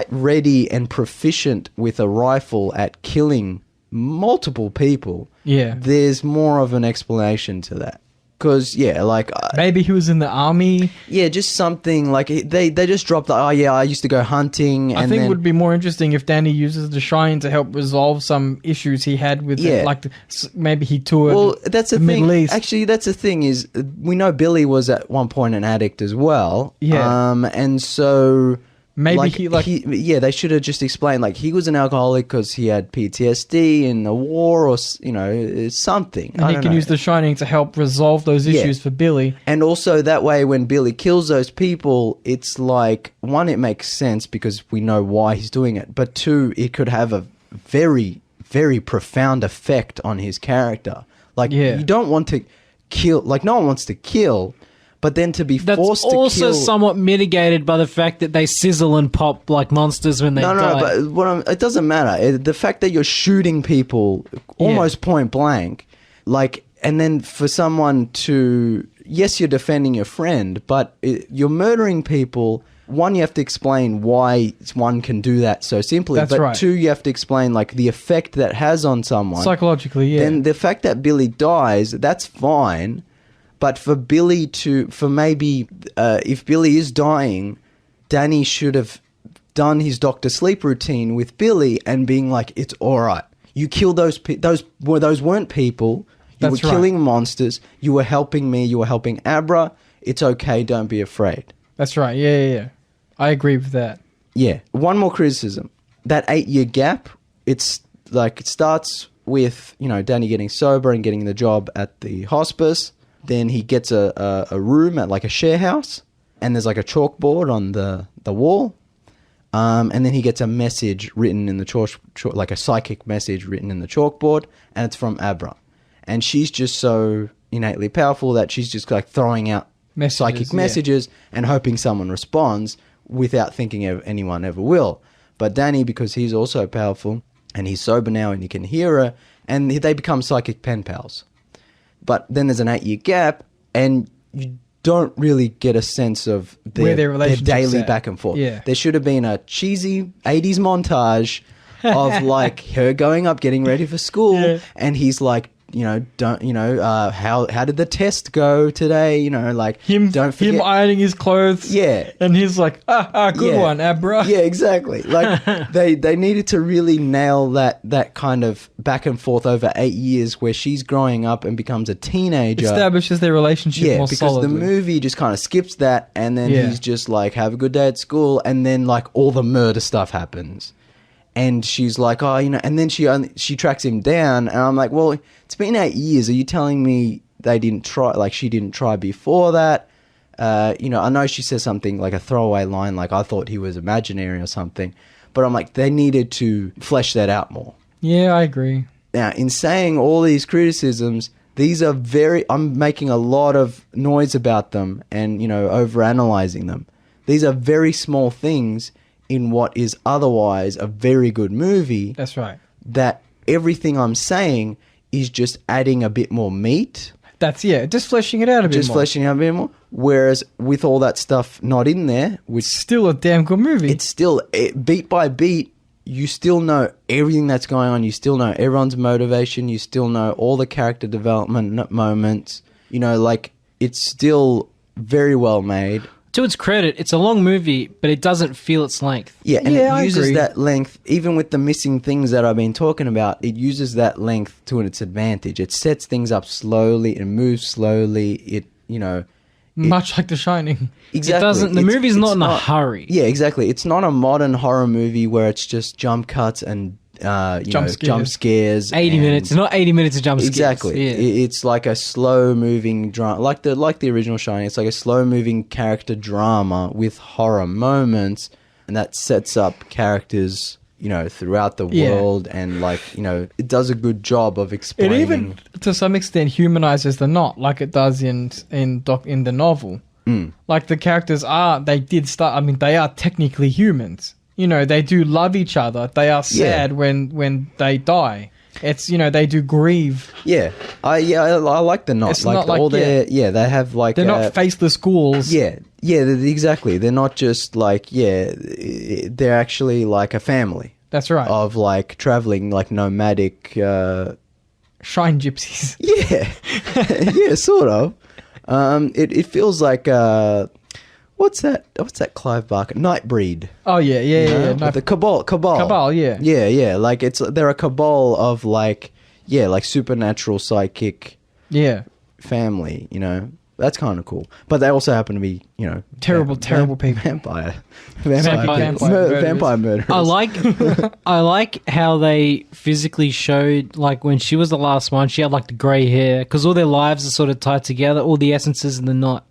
Speaker 2: ready and proficient with a rifle at killing multiple people, there's more of an explanation to that. Because,
Speaker 3: maybe he was in the army.
Speaker 2: Yeah, just something like they just dropped I used to go hunting.
Speaker 3: I think it would be more interesting if Danny uses the shine to help resolve some issues he had with it. Like maybe he toured
Speaker 2: that's the
Speaker 3: Middle
Speaker 2: thing.
Speaker 3: East.
Speaker 2: Actually, that's the thing is we know Billy was at one point an addict as well.
Speaker 3: Yeah.
Speaker 2: And so
Speaker 3: Maybe
Speaker 2: they should have just explained, like, he was an alcoholic because he had PTSD in the war, or something.
Speaker 3: And he can use The Shining to help resolve those issues for Billy.
Speaker 2: And also that way, when Billy kills those people, it's like, one, it makes sense because we know why he's doing it, but two, it could have a very, very profound effect on his character. Like, you don't want to kill, like, no one wants to kill, but then to be forced to kill...
Speaker 1: That's also somewhat mitigated by the fact that they sizzle and pop like monsters when they die.
Speaker 2: No, but it doesn't matter. The fact that you're shooting people almost point blank, like, and then for someone to... Yes, you're defending your friend, but you're murdering people. One, you have to explain why one can do that so simply.
Speaker 3: That's right.
Speaker 2: Two, you have to explain, like, the effect that has on someone.
Speaker 3: Psychologically, yeah.
Speaker 2: Then the fact that Billy dies, that's fine. But for Billy if Billy is dying, Danny should have done his Dr. Sleep routine with Billy and being like, it's all right. You killed those weren't people. You were killing monsters. You were helping me. You were helping Abra. It's okay. Don't be afraid.
Speaker 3: That's right. Yeah. I agree with that.
Speaker 2: Yeah. One more criticism. That 8-year gap, it's like, it starts with, Danny getting sober and getting the job at the hospice. Then he gets a room at, like, a share house, and there's, like, a chalkboard on the wall. And then he gets a message written in the like a psychic message written in the chalkboard, and it's from Abra. And she's just so innately powerful that she's just, like, throwing out psychic messages and hoping someone responds without thinking anyone ever will. But Danny, because he's also powerful, and he's sober now and he can hear her, and they become psychic pen pals. But then there's an 8-year gap, and you don't really get a sense of their daily back and forth.
Speaker 3: Yeah.
Speaker 2: There should have been a cheesy 80s montage of, like, her going up, getting ready for school, and he's like, how did the test go today? Like, don't forget.
Speaker 3: Him ironing his clothes.
Speaker 2: Yeah.
Speaker 3: And he's like, good one, Abra.
Speaker 2: Yeah, exactly. Like, they needed to really nail that kind of back and forth over 8 years where she's growing up and becomes a teenager.
Speaker 3: Establishes their relationship more solidly.
Speaker 2: Because the movie just kind of skips that, and then he's just like, have a good day at school, and then, like, all the murder stuff happens. And she's like, and then she tracks him down, and I'm like, well, it's been 8 years. Are you telling me they didn't try, like, she didn't try before that? I know she says something like a throwaway line, like, I thought he was imaginary or something, but I'm like, they needed to flesh that out more.
Speaker 3: Yeah, I agree.
Speaker 2: Now, in saying all these criticisms, these are I'm making a lot of noise about them and, overanalyzing them. These are very small things in what is otherwise a very good movie.
Speaker 3: That's right.
Speaker 2: That everything I'm saying is just adding a bit more meat.
Speaker 3: Just fleshing it out a bit more.
Speaker 2: Just fleshing out a bit more. Whereas with all that stuff not in there,
Speaker 3: it's still a damn good movie.
Speaker 2: It's still, beat by beat, you still know everything that's going on. You still know everyone's motivation. You still know all the character development moments. It's still very well made.
Speaker 1: To its credit, it's a long movie, but it doesn't feel its length.
Speaker 2: Yeah, and it uses that length, even with the missing things that I've been talking about, it uses that length to its advantage. It sets things up slowly and moves slowly.
Speaker 3: Much like The Shining.
Speaker 2: Exactly.
Speaker 1: The movie's not in a hurry.
Speaker 2: Yeah, exactly. It's not a modern horror movie where it's just jump cuts and jump scares.
Speaker 1: 80 minutes. Not 80 minutes of jump scares.
Speaker 2: Exactly. Yeah. It's like a slow-moving drama, like the original Shining. It's like a slow-moving character drama with horror moments, and that sets up characters, throughout the world, and it does a good job of explaining.
Speaker 3: It even, to some extent, humanizes the Knot, like it does in the novel. Like, the characters they are technically humans. They do love each other. They are sad when they die. It's, they do grieve.
Speaker 2: Yeah. I like the Knot.
Speaker 3: It's not like,
Speaker 2: they have like...
Speaker 3: They're not faceless ghouls.
Speaker 2: Yeah. Yeah, exactly. They're not just like, they're actually like a family.
Speaker 3: That's right.
Speaker 2: Of like traveling, like nomadic...
Speaker 3: Shrine gypsies.
Speaker 2: Yeah. Yeah, sort of. It feels like... What's that Clive Barker? Nightbreed.
Speaker 3: Oh yeah.
Speaker 2: The Cabal.
Speaker 3: Cabal, yeah.
Speaker 2: Yeah. Like they're a cabal of like supernatural psychic.
Speaker 3: Yeah.
Speaker 2: Family, That's kind of cool. But they also happen to be,
Speaker 3: terrible people.
Speaker 2: Vampire murderers.
Speaker 1: I like how they physically showed, like, when she was the last one, she had, like, the grey hair, because all their lives are sort of tied together. All the essences in the knot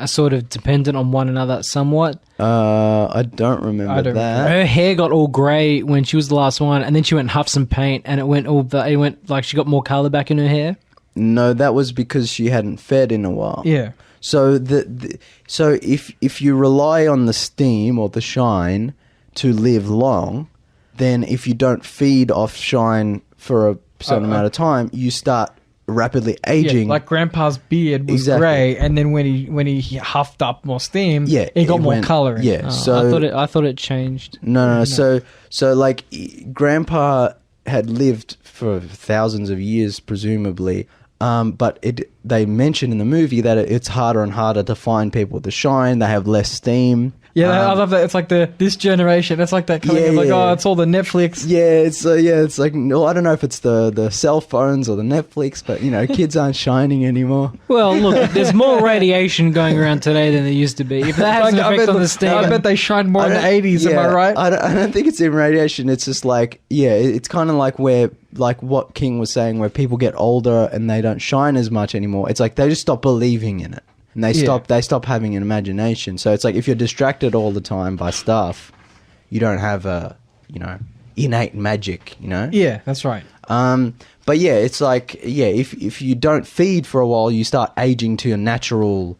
Speaker 1: are sort of dependent on one another somewhat.
Speaker 2: I don't remember that.
Speaker 1: Her hair got all grey when she was the last one, and then she went and huffed some paint, and it went like she got more colour back in her hair.
Speaker 2: No, that was because she hadn't fed in a while.
Speaker 3: Yeah.
Speaker 2: So so if you rely on the steam or the shine to live long, then if you don't feed off shine for a certain amount of time, you start rapidly aging.
Speaker 3: Yeah, like Grandpa's beard was grey, and then when he huffed up more steam, it got more colour.
Speaker 2: Yeah.
Speaker 1: So I thought it changed.
Speaker 2: No. So like Grandpa had lived for thousands of years, presumably. But they mention in the movie that it's harder and harder to find people with the shine. They have less steam.
Speaker 3: Yeah, I love that. It's like this generation. It's like that kind of like, it's all the Netflix.
Speaker 2: Yeah, it's like, no, I don't know if it's the cell phones or the Netflix, but kids aren't shining anymore.
Speaker 1: Well, look, there's more radiation going around today than there used to be. If that has an effect on the steam,
Speaker 3: I bet they shined more in the 80s. Am I right?
Speaker 2: I don't think it's in radiation. It's just like, it's kind of like where, like what King was saying, where people get older and they don't shine as much anymore. It's like they just stop believing in it. And they stop having an imagination. So it's like if you're distracted all the time by stuff, you don't have innate magic,
Speaker 3: Yeah, that's right.
Speaker 2: But it's like, if you don't feed for a while, you start aging to your natural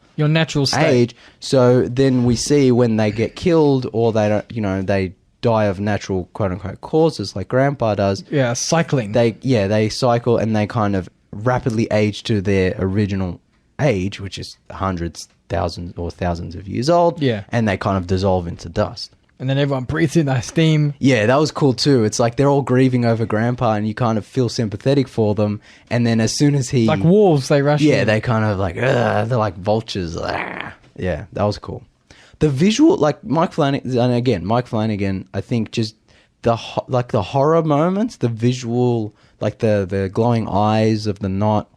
Speaker 3: state.
Speaker 2: age. So then we see when they get killed or they don't, they die of natural quote unquote causes like Grandpa does.
Speaker 3: Yeah, cycling.
Speaker 2: They cycle and they kind of rapidly age to their original age, which is hundreds, thousands or thousands of years old.
Speaker 3: Yeah.
Speaker 2: And they kind of dissolve into dust.
Speaker 3: And then everyone breathes in that steam.
Speaker 2: Yeah, that was cool too. It's like they're all grieving over Grandpa and you kind of feel sympathetic for them. And then as soon as he...
Speaker 3: Like wolves, they rush in.
Speaker 2: Yeah, they kind of like, they're like vultures. Yeah, that was cool. The visual, like Mike Flanagan, I think just the horror moments, the visual, like the glowing eyes of the knot,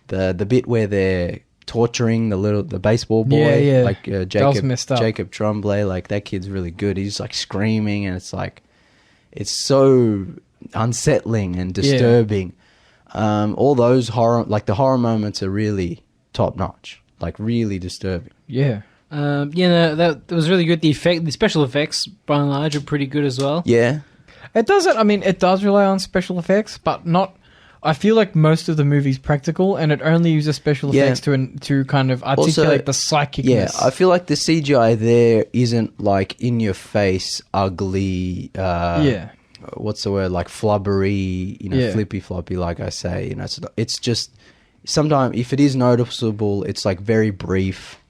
Speaker 2: the bit where they're torturing the baseball boy, like Jacob Tremblay, like that kid's really good. He's like screaming and it's like, it's so unsettling and disturbing. All those the horror moments are really top notch, like really disturbing.
Speaker 3: Yeah.
Speaker 1: That was really good. The special effects, by and large, are pretty good as well.
Speaker 2: Yeah.
Speaker 3: It does rely on special effects, but not... I feel like most of the movie's practical, and it only uses special effects to kind of articulate the psychicness.
Speaker 2: Yeah, I feel like the CGI there isn't like in your face, ugly. What's the word? Like flubbery, flippy floppy. Like I say, it's just sometimes if it is noticeable, it's like very brief.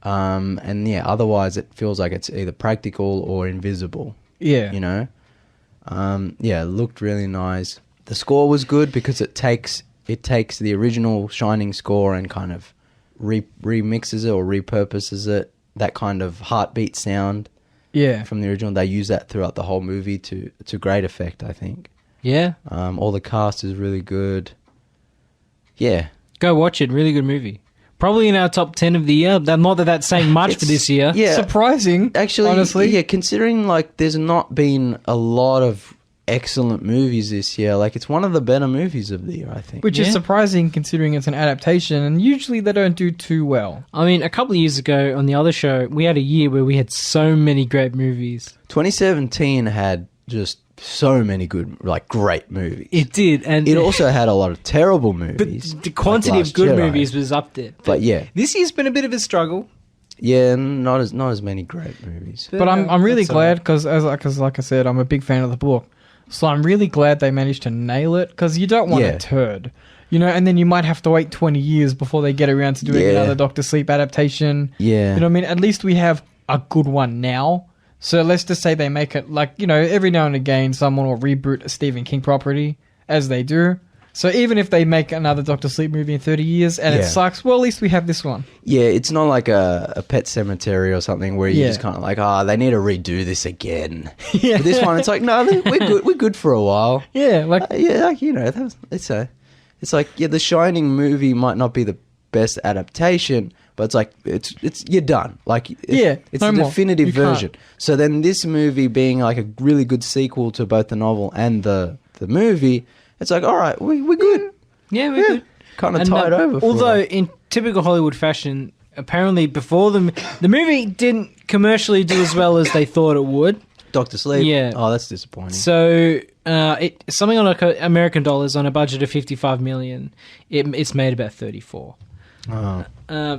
Speaker 2: Otherwise it feels like it's either practical or invisible. Yeah, it looked really nice. The score was good because it takes the original Shining score and kind of remixes it or repurposes it. That kind of heartbeat sound, from the original. They use that throughout the whole movie to great effect, I think.
Speaker 1: Yeah.
Speaker 2: All the cast is really good. Yeah.
Speaker 1: Go watch it. Really good movie. Probably in our top 10 of the year. Not that that's saying much for this year.
Speaker 2: Yeah.
Speaker 3: Surprising,
Speaker 2: actually,
Speaker 3: honestly.
Speaker 2: Yeah, considering like there's not been a lot of excellent movies this year. Like it's one of the better movies of the year, I think.
Speaker 3: Which is surprising considering it's an adaptation, and usually they don't do too well.
Speaker 1: I mean, a couple of years ago on the other show, we had a year where we had so many great movies.
Speaker 2: 2017 had just so many great movies.
Speaker 1: It did, and
Speaker 2: it also had a lot of terrible movies.
Speaker 1: But the quantity of good movies was up there.
Speaker 2: But yeah,
Speaker 1: this year's been a bit of a struggle.
Speaker 2: Yeah, not as many great movies.
Speaker 3: But I'm really glad because like I said, I'm a big fan of the book. So I'm really glad they managed to nail it, because you don't want a turd. And then you might have to wait 20 years before they get around to doing another Dr. Sleep adaptation.
Speaker 2: Yeah.
Speaker 3: You know what I mean? At least we have a good one now. So let's just say they make it like, every now and again someone will reboot a Stephen King property, as they do. So even if they make another Dr. Sleep movie in 30 years and it sucks, well, at least we have this one.
Speaker 2: Yeah, it's not like a Pet Sematary or something where you just kind of like, they need to redo this again. Yeah. But this one, it's like, no, we're good for a while.
Speaker 3: Yeah, like...
Speaker 2: it's like, The Shining movie might not be the best adaptation, but it's like it's you're done. Like it's
Speaker 3: no
Speaker 2: the
Speaker 3: more.
Speaker 2: definitive
Speaker 3: You can't.
Speaker 2: version. So then this movie being like a really good sequel to both the novel and the movie, it's like, all right, we're good.
Speaker 1: Yeah, we're good.
Speaker 2: Kind of tied over. For
Speaker 1: although in typical Hollywood fashion, apparently before the movie didn't commercially do as well as they thought it would.
Speaker 2: Dr. Sleep.
Speaker 1: Yeah.
Speaker 2: Oh, that's disappointing.
Speaker 1: So something on like American dollars on a budget of $55 million, it's made about 34.
Speaker 2: Oh.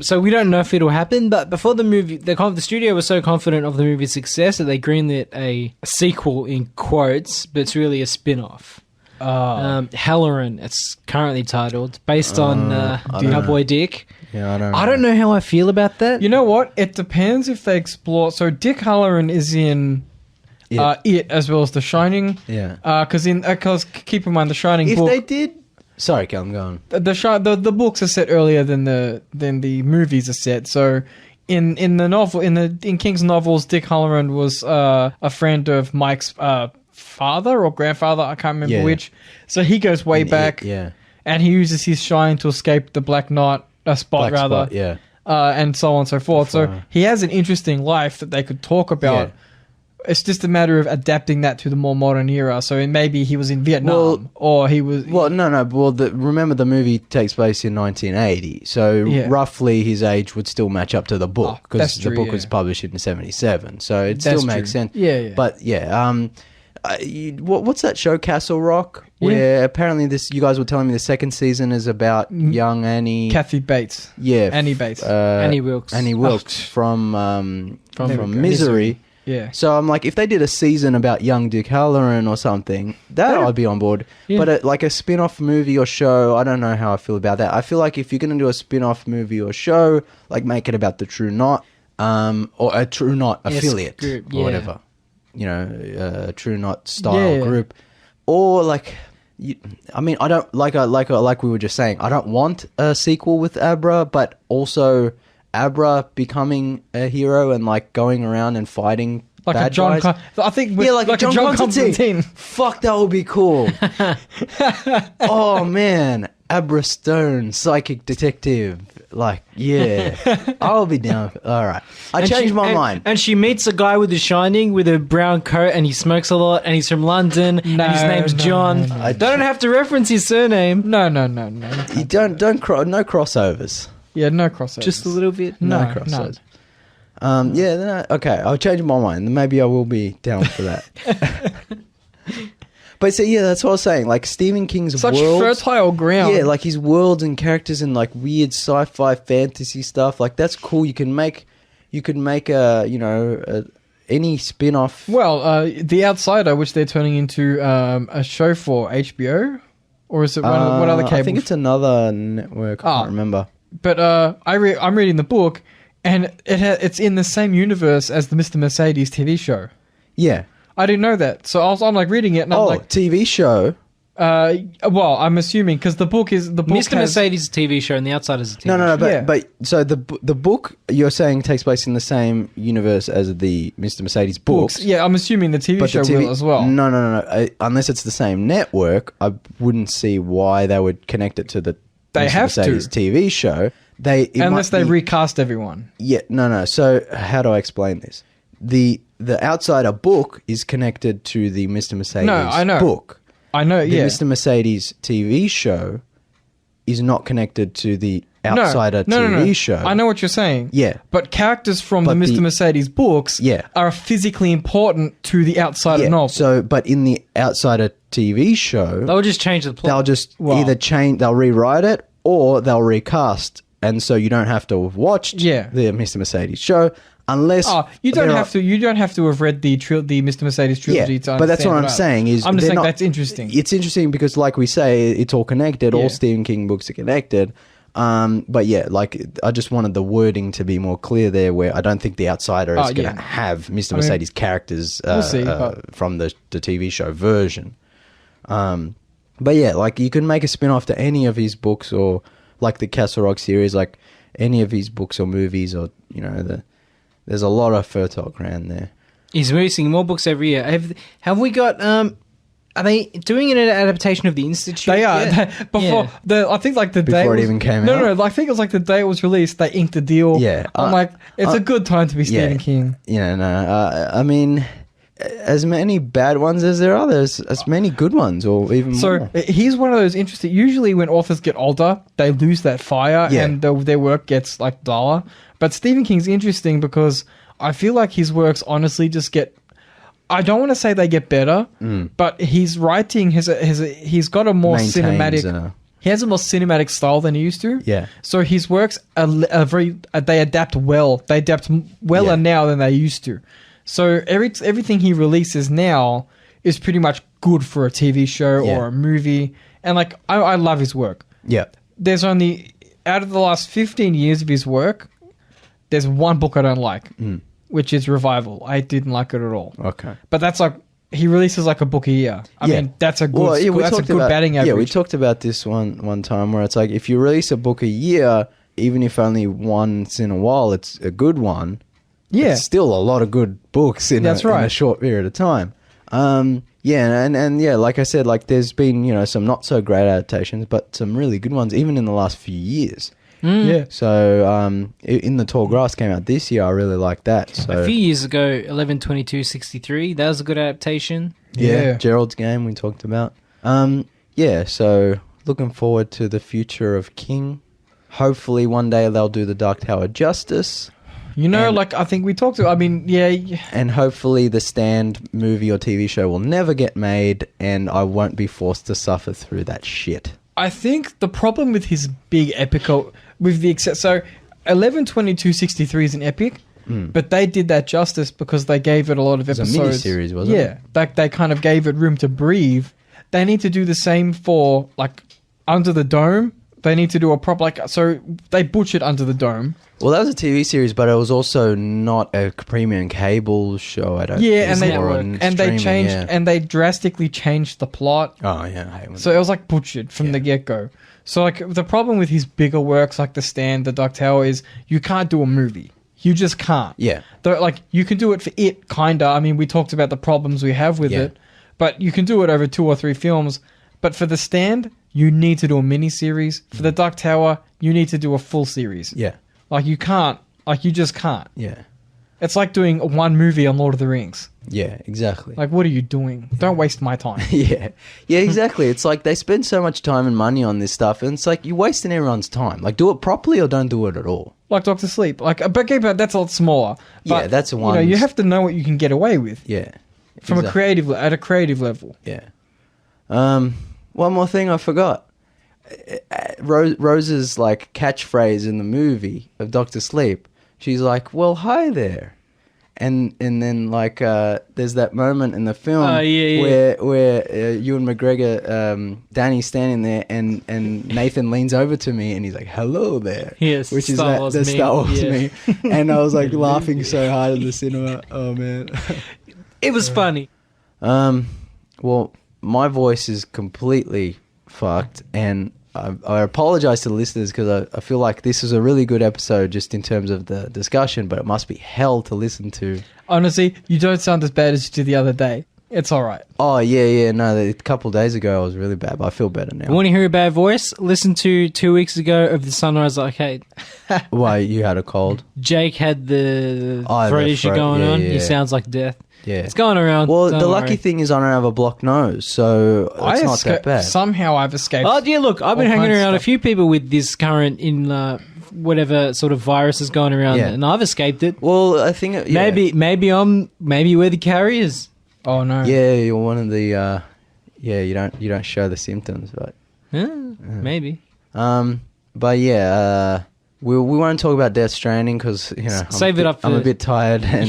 Speaker 1: So we don't know if it'll happen, but before the movie, the studio was so confident of the movie's success that they greenlit a sequel in quotes, but it's really a spin-off. Halloran, it's currently titled, based on our boy Dick.
Speaker 2: Yeah,
Speaker 1: I don't know how I feel about that.
Speaker 3: You know what? It depends if they explore. So Dick Halloran is in It as well as The Shining.
Speaker 2: Yeah.
Speaker 3: Because keep in mind The Shining
Speaker 2: If
Speaker 3: book.
Speaker 2: they did, sorry, Callum, go on.
Speaker 3: The books are set earlier than the movies are set. So in the novel in King's novels, Dick Halloran was a friend of Mike's father or grandfather. I can't remember which. So he goes way back. And he uses his shine to escape the Black Knight. Spot, and so on and so forth. So he has an interesting life that they could talk about. It's just a matter of adapting that to the more modern era. So maybe he was in Vietnam, or he was.
Speaker 2: Well, no. Well, remember the movie takes place in 1980, so roughly his age would still match up to the book because the book was published in 77. So it still makes sense.
Speaker 3: Yeah.
Speaker 2: But what's that show, Castle Rock? Where apparently you guys were telling me the second season is about young Annie.
Speaker 3: Kathy Bates.
Speaker 2: Yeah.
Speaker 3: Annie Bates.
Speaker 1: Annie Wilkes.
Speaker 2: Annie Wilkes from Misery.
Speaker 3: Yeah.
Speaker 2: So I'm like, if they did a season about young Dick Halloran or something, I'd be on board. Yeah. But like a spin-off movie or show, I don't know how I feel about that. I feel like if you're going to do a spin-off movie or show, like make it about the True Knot, or a True Knot affiliate
Speaker 1: group,
Speaker 2: or whatever. You know, a True Knot style group. Or like... I don't like we were just saying. I don't want a sequel with Abra, but also Abra becoming a hero and like going around and fighting
Speaker 3: like
Speaker 2: bad
Speaker 3: a John.
Speaker 2: guys.
Speaker 3: I think
Speaker 2: like a John Constantine. Fuck, that would be cool. Oh man, Abra Stone, psychic detective. Like, I'll be down. All right. I changed my mind.
Speaker 1: And she meets a guy with The Shining with a brown coat and he smokes a lot and he's from London and his name's John.
Speaker 3: No.
Speaker 1: I don't have to reference his surname.
Speaker 3: No.
Speaker 2: You don't no crossovers.
Speaker 3: Yeah, no crossovers.
Speaker 1: Just a little bit.
Speaker 2: No crossovers. Okay, I'll change my mind. Maybe I will be down for that. But so that's what I was saying. Like Stephen King's
Speaker 3: such
Speaker 2: world,
Speaker 3: fertile ground.
Speaker 2: Yeah, like his worlds and characters and like weird sci-fi fantasy stuff. Like that's cool. You can make any spin-off.
Speaker 3: Well, The Outsider, which they're turning into a show for HBO, or is it what other cable?
Speaker 2: I think it's another network. I can't remember.
Speaker 3: But I'm reading the book, and it's in the same universe as the Mr. Mercedes TV show.
Speaker 2: Yeah.
Speaker 3: I didn't know that. So I'm like reading it and I'm like...
Speaker 2: TV show?
Speaker 3: Well, I'm assuming because the book
Speaker 1: Mr. Mercedes is a TV show and The Outsider is a TV show.
Speaker 2: No, but so the book you're saying takes place in the same universe as the Mr. Mercedes books.
Speaker 3: Yeah, I'm assuming the TV show will as well.
Speaker 2: No. Unless it's the same network, I wouldn't see why they would connect it to the Mr. Mercedes TV show.
Speaker 3: Unless they recast everyone.
Speaker 2: Yeah, no. So how do I explain this? The Outsider book is connected to the Mr. Mercedes book.
Speaker 3: I know,
Speaker 2: The Mr. Mercedes TV show is not connected to the Outsider TV show.
Speaker 3: I know what you're saying.
Speaker 2: Yeah.
Speaker 3: But characters from the Mr. Mercedes books are physically important to the Outsider novel.
Speaker 2: So, but in the Outsider TV show...
Speaker 1: They'll just change the plot.
Speaker 2: They'll just they'll rewrite it or they'll recast. And so you don't have to have watched the Mr. Mercedes show. Unless
Speaker 3: you don't have to have read the Mr. Mercedes trilogy to understand.
Speaker 2: But that's what I'm saying is
Speaker 3: I'm just saying that's interesting.
Speaker 2: It's interesting because, like we say, it's all connected. All Stephen King books are connected. But I just wanted the wording to be more clear there. Where I don't think the Outsider is going to have Mr. Mercedes characters from the TV show version. But you can make a spin-off to any of his books or like the Castle Rock series, like any of his books or movies, or there's a lot of fertile ground there.
Speaker 1: He's releasing more books every year. Have we got Are they doing an adaptation of The Institute?
Speaker 3: They are.
Speaker 1: Yeah.
Speaker 3: I think like the day
Speaker 2: Before it even came out?
Speaker 3: No, I think it was like the day it was released, they inked the deal.
Speaker 2: Yeah.
Speaker 3: I'm like, it's a good time to be Stephen King.
Speaker 2: Yeah, no. I mean, as many bad ones as there are, there's as many good ones, or even more.
Speaker 3: So he's one of those interesting. Usually, when authors get older, they lose that fire, and their work gets like duller. But Stephen King's interesting because I feel like his works honestly just get. I don't want to say they get better, but his writing he's got a more cinematic. He has a more cinematic style than he used to.
Speaker 2: Yeah.
Speaker 3: So his works are very. They adapt well. They adapt weller now than they used to. So everything he releases now is pretty much good for a TV show or a movie. And like I love his work.
Speaker 2: Yeah.
Speaker 3: There's only out of the last 15 years of his work, there's one book I don't like, which is Revival. I didn't like it at all.
Speaker 2: Okay.
Speaker 3: But that's like he releases like a book a year. I mean, that's a good batting average.
Speaker 2: Yeah, we talked about this one time where it's like if you release a book a year, even if only once in a while, it's a good one.
Speaker 3: Yeah.
Speaker 2: It's still a lot of good books in a short period of time. And like I said, like there's been, some not so great adaptations, but some really good ones, even in the last few years.
Speaker 3: Yeah.
Speaker 2: So, In the Tall Grass came out this year. I really like that. So
Speaker 1: a few years ago, 11/22/63, that was a good adaptation.
Speaker 2: Yeah. Gerald's Game we talked about. So looking forward to the future of King. Hopefully one day they'll do the Dark Tower justice.
Speaker 3: I think we talked to. I mean, yeah.
Speaker 2: And hopefully the Stand movie or TV show will never get made, and I won't be forced to suffer through that shit.
Speaker 3: I think the problem with his big epic, with the so 11/22/63 is an epic, but they did that justice because they gave it a lot of episodes.
Speaker 2: It was a miniseries, wasn't it?
Speaker 3: Yeah, like they kind of gave it room to breathe. They need to do the same for like Under the Dome. They need to do a proper so they butchered Under the Dome.
Speaker 2: Well, that was a TV series, but it was also not a premium cable show. I don't.
Speaker 3: Yeah, and they drastically changed the plot.
Speaker 2: Oh yeah,
Speaker 3: so it was like butchered from the get go. So like the problem with his bigger works like The Stand, The Dark Tower is you can't do a movie. You just can't.
Speaker 2: Yeah.
Speaker 3: Like you can do it for it, kinda. I mean, we talked about the problems we have with it, but you can do it over 2 or 3 films. But for The Stand, you need to do a mini series. For The Dark Tower, you need to do a full series.
Speaker 2: Yeah.
Speaker 3: Like you can't. Like you just can't.
Speaker 2: Yeah.
Speaker 3: It's like doing one movie on Lord of the Rings.
Speaker 2: Yeah, exactly.
Speaker 3: Like, what are you doing? Don't waste my time.
Speaker 2: Yeah, exactly. It's like they spend so much time and money on this stuff, and it's like you're wasting everyone's time. Like, do it properly or don't do it at all.
Speaker 3: Like Doctor Sleep. Like, but that's a lot smaller. But,
Speaker 2: that's one.
Speaker 3: You have to know what you can get away with.
Speaker 2: Yeah.
Speaker 3: From a creative level.
Speaker 2: Yeah. One more thing I forgot. Rose's like catchphrase in the movie of Doctor Sleep. She's like, "Well, hi there." And then like there's that moment in the film where Ewan McGregor, Danny's standing there and Nathan leans over to me and he's like, "Hello there,"
Speaker 1: yes,
Speaker 2: which is Star Wars me. And I was like laughing so hard in the cinema. Oh man,
Speaker 1: it was funny.
Speaker 2: Well, my voice is completely fucked, and I apologize to the listeners because I feel like this is a really good episode just in terms of the discussion, but it must be hell to listen to.
Speaker 3: Honestly, you don't sound as bad as you did the other day. It's all right.
Speaker 2: Oh, yeah. No, a couple of days ago I was really bad, but I feel better now.
Speaker 1: You want to hear a bad voice? Listen to 2 weeks ago of the Sunrise Arcade.
Speaker 2: Why, you had a cold?
Speaker 1: Jake had the throat issue going on. Yeah. He sounds like death.
Speaker 2: Yeah.
Speaker 1: It's going around.
Speaker 2: Well, the lucky thing is I don't have a blocked nose, so it's not that bad.
Speaker 3: Somehow I've escaped.
Speaker 1: Oh, yeah, look, I've been hanging around a few people with this current whatever sort of virus is going around, and I've escaped it.
Speaker 2: Well, I think...
Speaker 1: Maybe we're the carriers.
Speaker 3: Oh, no.
Speaker 2: Yeah, you're one of the... you don't show the symptoms, but...
Speaker 1: Maybe.
Speaker 2: But yeah... We won't talk about Death Stranding because
Speaker 1: save it up.
Speaker 2: I'm a bit tired, and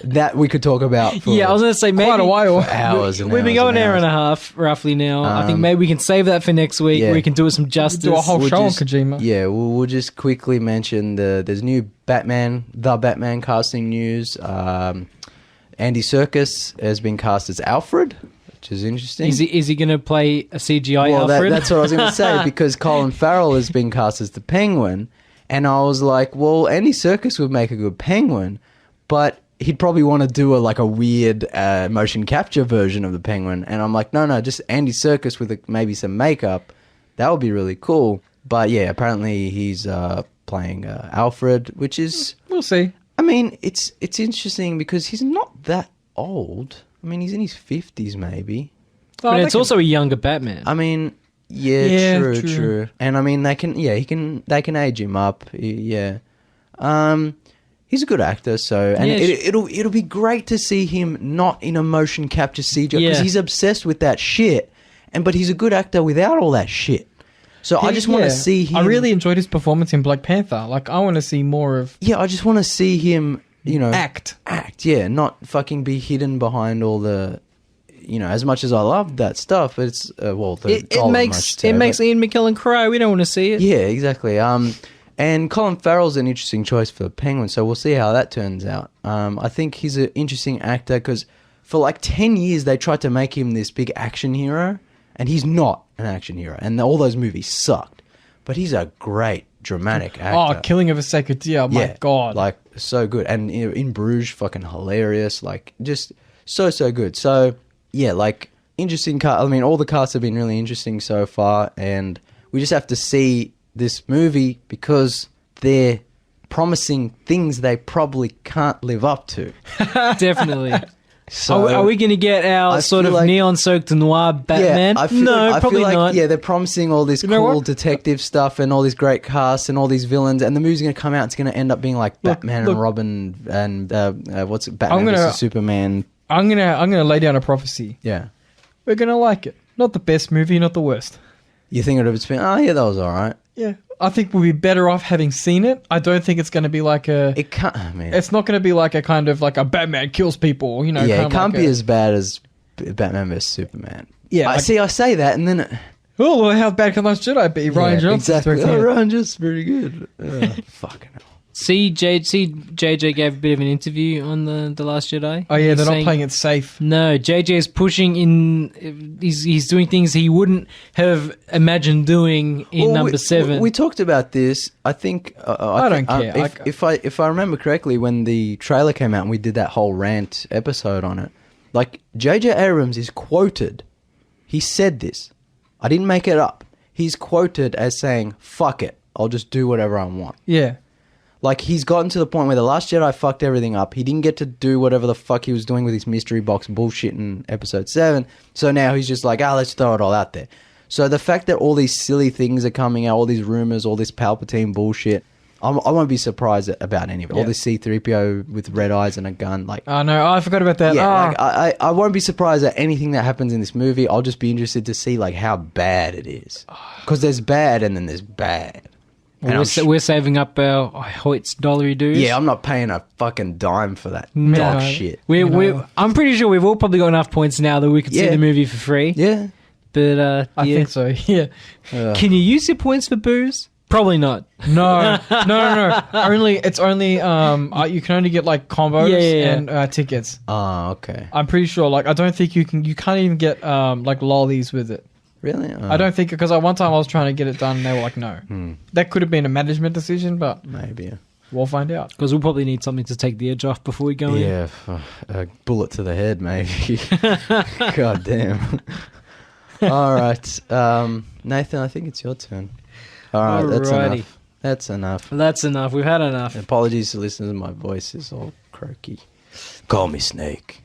Speaker 2: that we could talk about. For
Speaker 1: I was going to say maybe
Speaker 3: quite a while.
Speaker 2: Hours.
Speaker 1: We've been going an hour and a half roughly now. I think maybe we can save that for next week. Where we can do it some justice.
Speaker 3: Do a whole show on Kojima.
Speaker 2: Yeah, we'll just quickly mention there's new Batman casting news. Andy Serkis has been cast as Alfred, which is interesting.
Speaker 1: Is he going to play a CGI Alfred?
Speaker 2: That's what I was going to say because Colin Farrell has been cast as the Penguin. And I was like, well, Andy Serkis would make a good Penguin, but he'd probably want to do a weird motion capture version of the Penguin. And I'm like, no, just Andy Serkis with maybe some makeup. That would be really cool. But yeah, apparently he's playing Alfred, which is...
Speaker 3: We'll see.
Speaker 2: I mean, it's interesting because he's not that old. I mean, he's in his 50s maybe.
Speaker 1: But it's also a younger Batman.
Speaker 2: I mean, yeah, true. And I mean, they can age him up. Yeah. He's a good actor, so and it'll be great to see him not in a motion capture CGI because he's obsessed with that shit. But he's a good actor without all that shit. So I just want to see him.
Speaker 3: I really enjoyed his performance in Black Panther. Like, I want to see more of.
Speaker 2: Yeah, I just want to see him.
Speaker 3: Act.
Speaker 2: Yeah, not fucking be hidden behind all the. As much as I love that stuff, it's
Speaker 1: it makes Ian McKellen cry. We don't want to see it.
Speaker 2: Yeah, exactly. And Colin Farrell's an interesting choice for Penguin, so we'll see how that turns out. I think he's an interesting actor because for like 10 years they tried to make him this big action hero, and he's not an action hero, and all those movies sucked. But he's a great dramatic actor.
Speaker 3: Oh, Killing of a Sacred Deer, my God.
Speaker 2: Like, so good. And in Bruges, fucking hilarious. Like, just so good. So, yeah, like, interesting cast. I mean, all the casts have been really interesting so far, and we just have to see this movie because they're promising things they probably can't live up to.
Speaker 1: Definitely. So are we going to get our sort of neon-soaked noir Batman?
Speaker 2: Yeah,
Speaker 1: probably not.
Speaker 2: Yeah, they're promising all this cool detective stuff and all these great casts and all these villains, and the movie's going to come out. It's going to end up being like Batman and Robin and Batman vs Superman.
Speaker 3: I'm gonna lay down a prophecy.
Speaker 2: Yeah,
Speaker 3: we're gonna like it. Not the best movie, not the worst.
Speaker 2: You think it would have been? Oh yeah, that was all right.
Speaker 3: Yeah, I think we'll be better off having seen it. I don't think it's going to be like a.
Speaker 2: It can't. I mean,
Speaker 3: it's not going to be like a kind of like a Batman kills people.
Speaker 2: Yeah, it can't be as bad as Batman vs Superman.
Speaker 3: Yeah,
Speaker 2: I say that, and then.
Speaker 3: Oh, well, how bad can Last Jedi be? Ryan Johnson.
Speaker 2: Exactly. Ryan Johnson's pretty good. Fucking hell.
Speaker 1: JJ gave a bit of an interview on the Last Jedi.
Speaker 3: Oh yeah, they're not playing it safe.
Speaker 1: No, JJ is pushing in. He's doing things he wouldn't have imagined doing in number 7.
Speaker 2: We talked about this. I think
Speaker 3: I don't care.
Speaker 2: If I remember correctly, when the trailer came out and we did that whole rant episode on it, like JJ Abrams is quoted. He said this. I didn't make it up. He's quoted as saying, "Fuck it, I'll just do whatever I want."
Speaker 3: Yeah.
Speaker 2: Like, he's gotten to the point where The Last Jedi fucked everything up. He didn't get to do whatever the fuck he was doing with his mystery box bullshit in Episode 7. So now he's just like, let's throw it all out there. So the fact that all these silly things are coming out, all these rumors, all this Palpatine bullshit, I won't be surprised about any of it. Yeah. All this C-3PO with red eyes and a gun. Like,
Speaker 3: oh, no, I forgot about that.
Speaker 2: Yeah, I won't be surprised at anything that happens in this movie. I'll just be interested to see, like, how bad it is. Because there's bad and then there's bad.
Speaker 1: Well, we're saving up our Hoyt's dollary dues.
Speaker 2: Yeah, I'm not paying a fucking dime for that dog shit.
Speaker 1: I'm pretty sure we've all probably got enough points now that we could see the movie for free.
Speaker 2: Yeah.
Speaker 1: But
Speaker 3: I think so, yeah.
Speaker 1: Can you use your points for booze? Probably not.
Speaker 3: No. It's only you can only get like combos and tickets.
Speaker 2: Oh, okay.
Speaker 3: I'm pretty sure. Like, I don't think you can't even get like lollies with it.
Speaker 2: Really?
Speaker 3: I don't think, because one time I was trying to get it done and they were like, no. That could have been a management decision, but
Speaker 2: maybe.
Speaker 3: We'll find out.
Speaker 1: Because we'll probably need something to take the edge off before we go in.
Speaker 2: Yeah, a bullet to the head, maybe. God damn. All right. Nathan, I think it's your turn. All right, that's enough.
Speaker 1: That's enough. We've had enough.
Speaker 2: Apologies to listeners, my voice is all croaky. Call me Snake.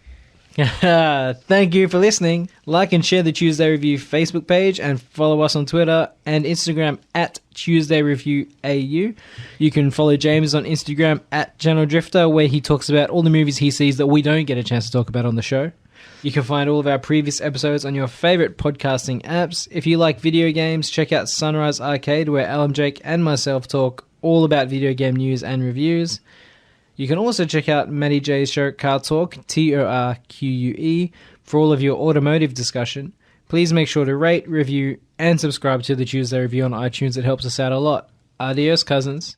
Speaker 1: Thank you for listening. Like and share the Tuesday Review Facebook page and follow us on Twitter and Instagram at Tuesday Review AU. You can follow James on Instagram at Channel Drifter, where he talks about all the movies he sees that we don't get a chance to talk about on the show. You can find all of our previous episodes on your favorite podcasting apps. If you like video games, check out Sunrise Arcade, where Alan, Jake and myself talk all about video game news and reviews. You can also check out Matty J's show Car Talk, TORQUE, for all of your automotive discussion. Please make sure to rate, review, and subscribe to the Tuesday Review on iTunes. It helps us out a lot. Adios, cousins.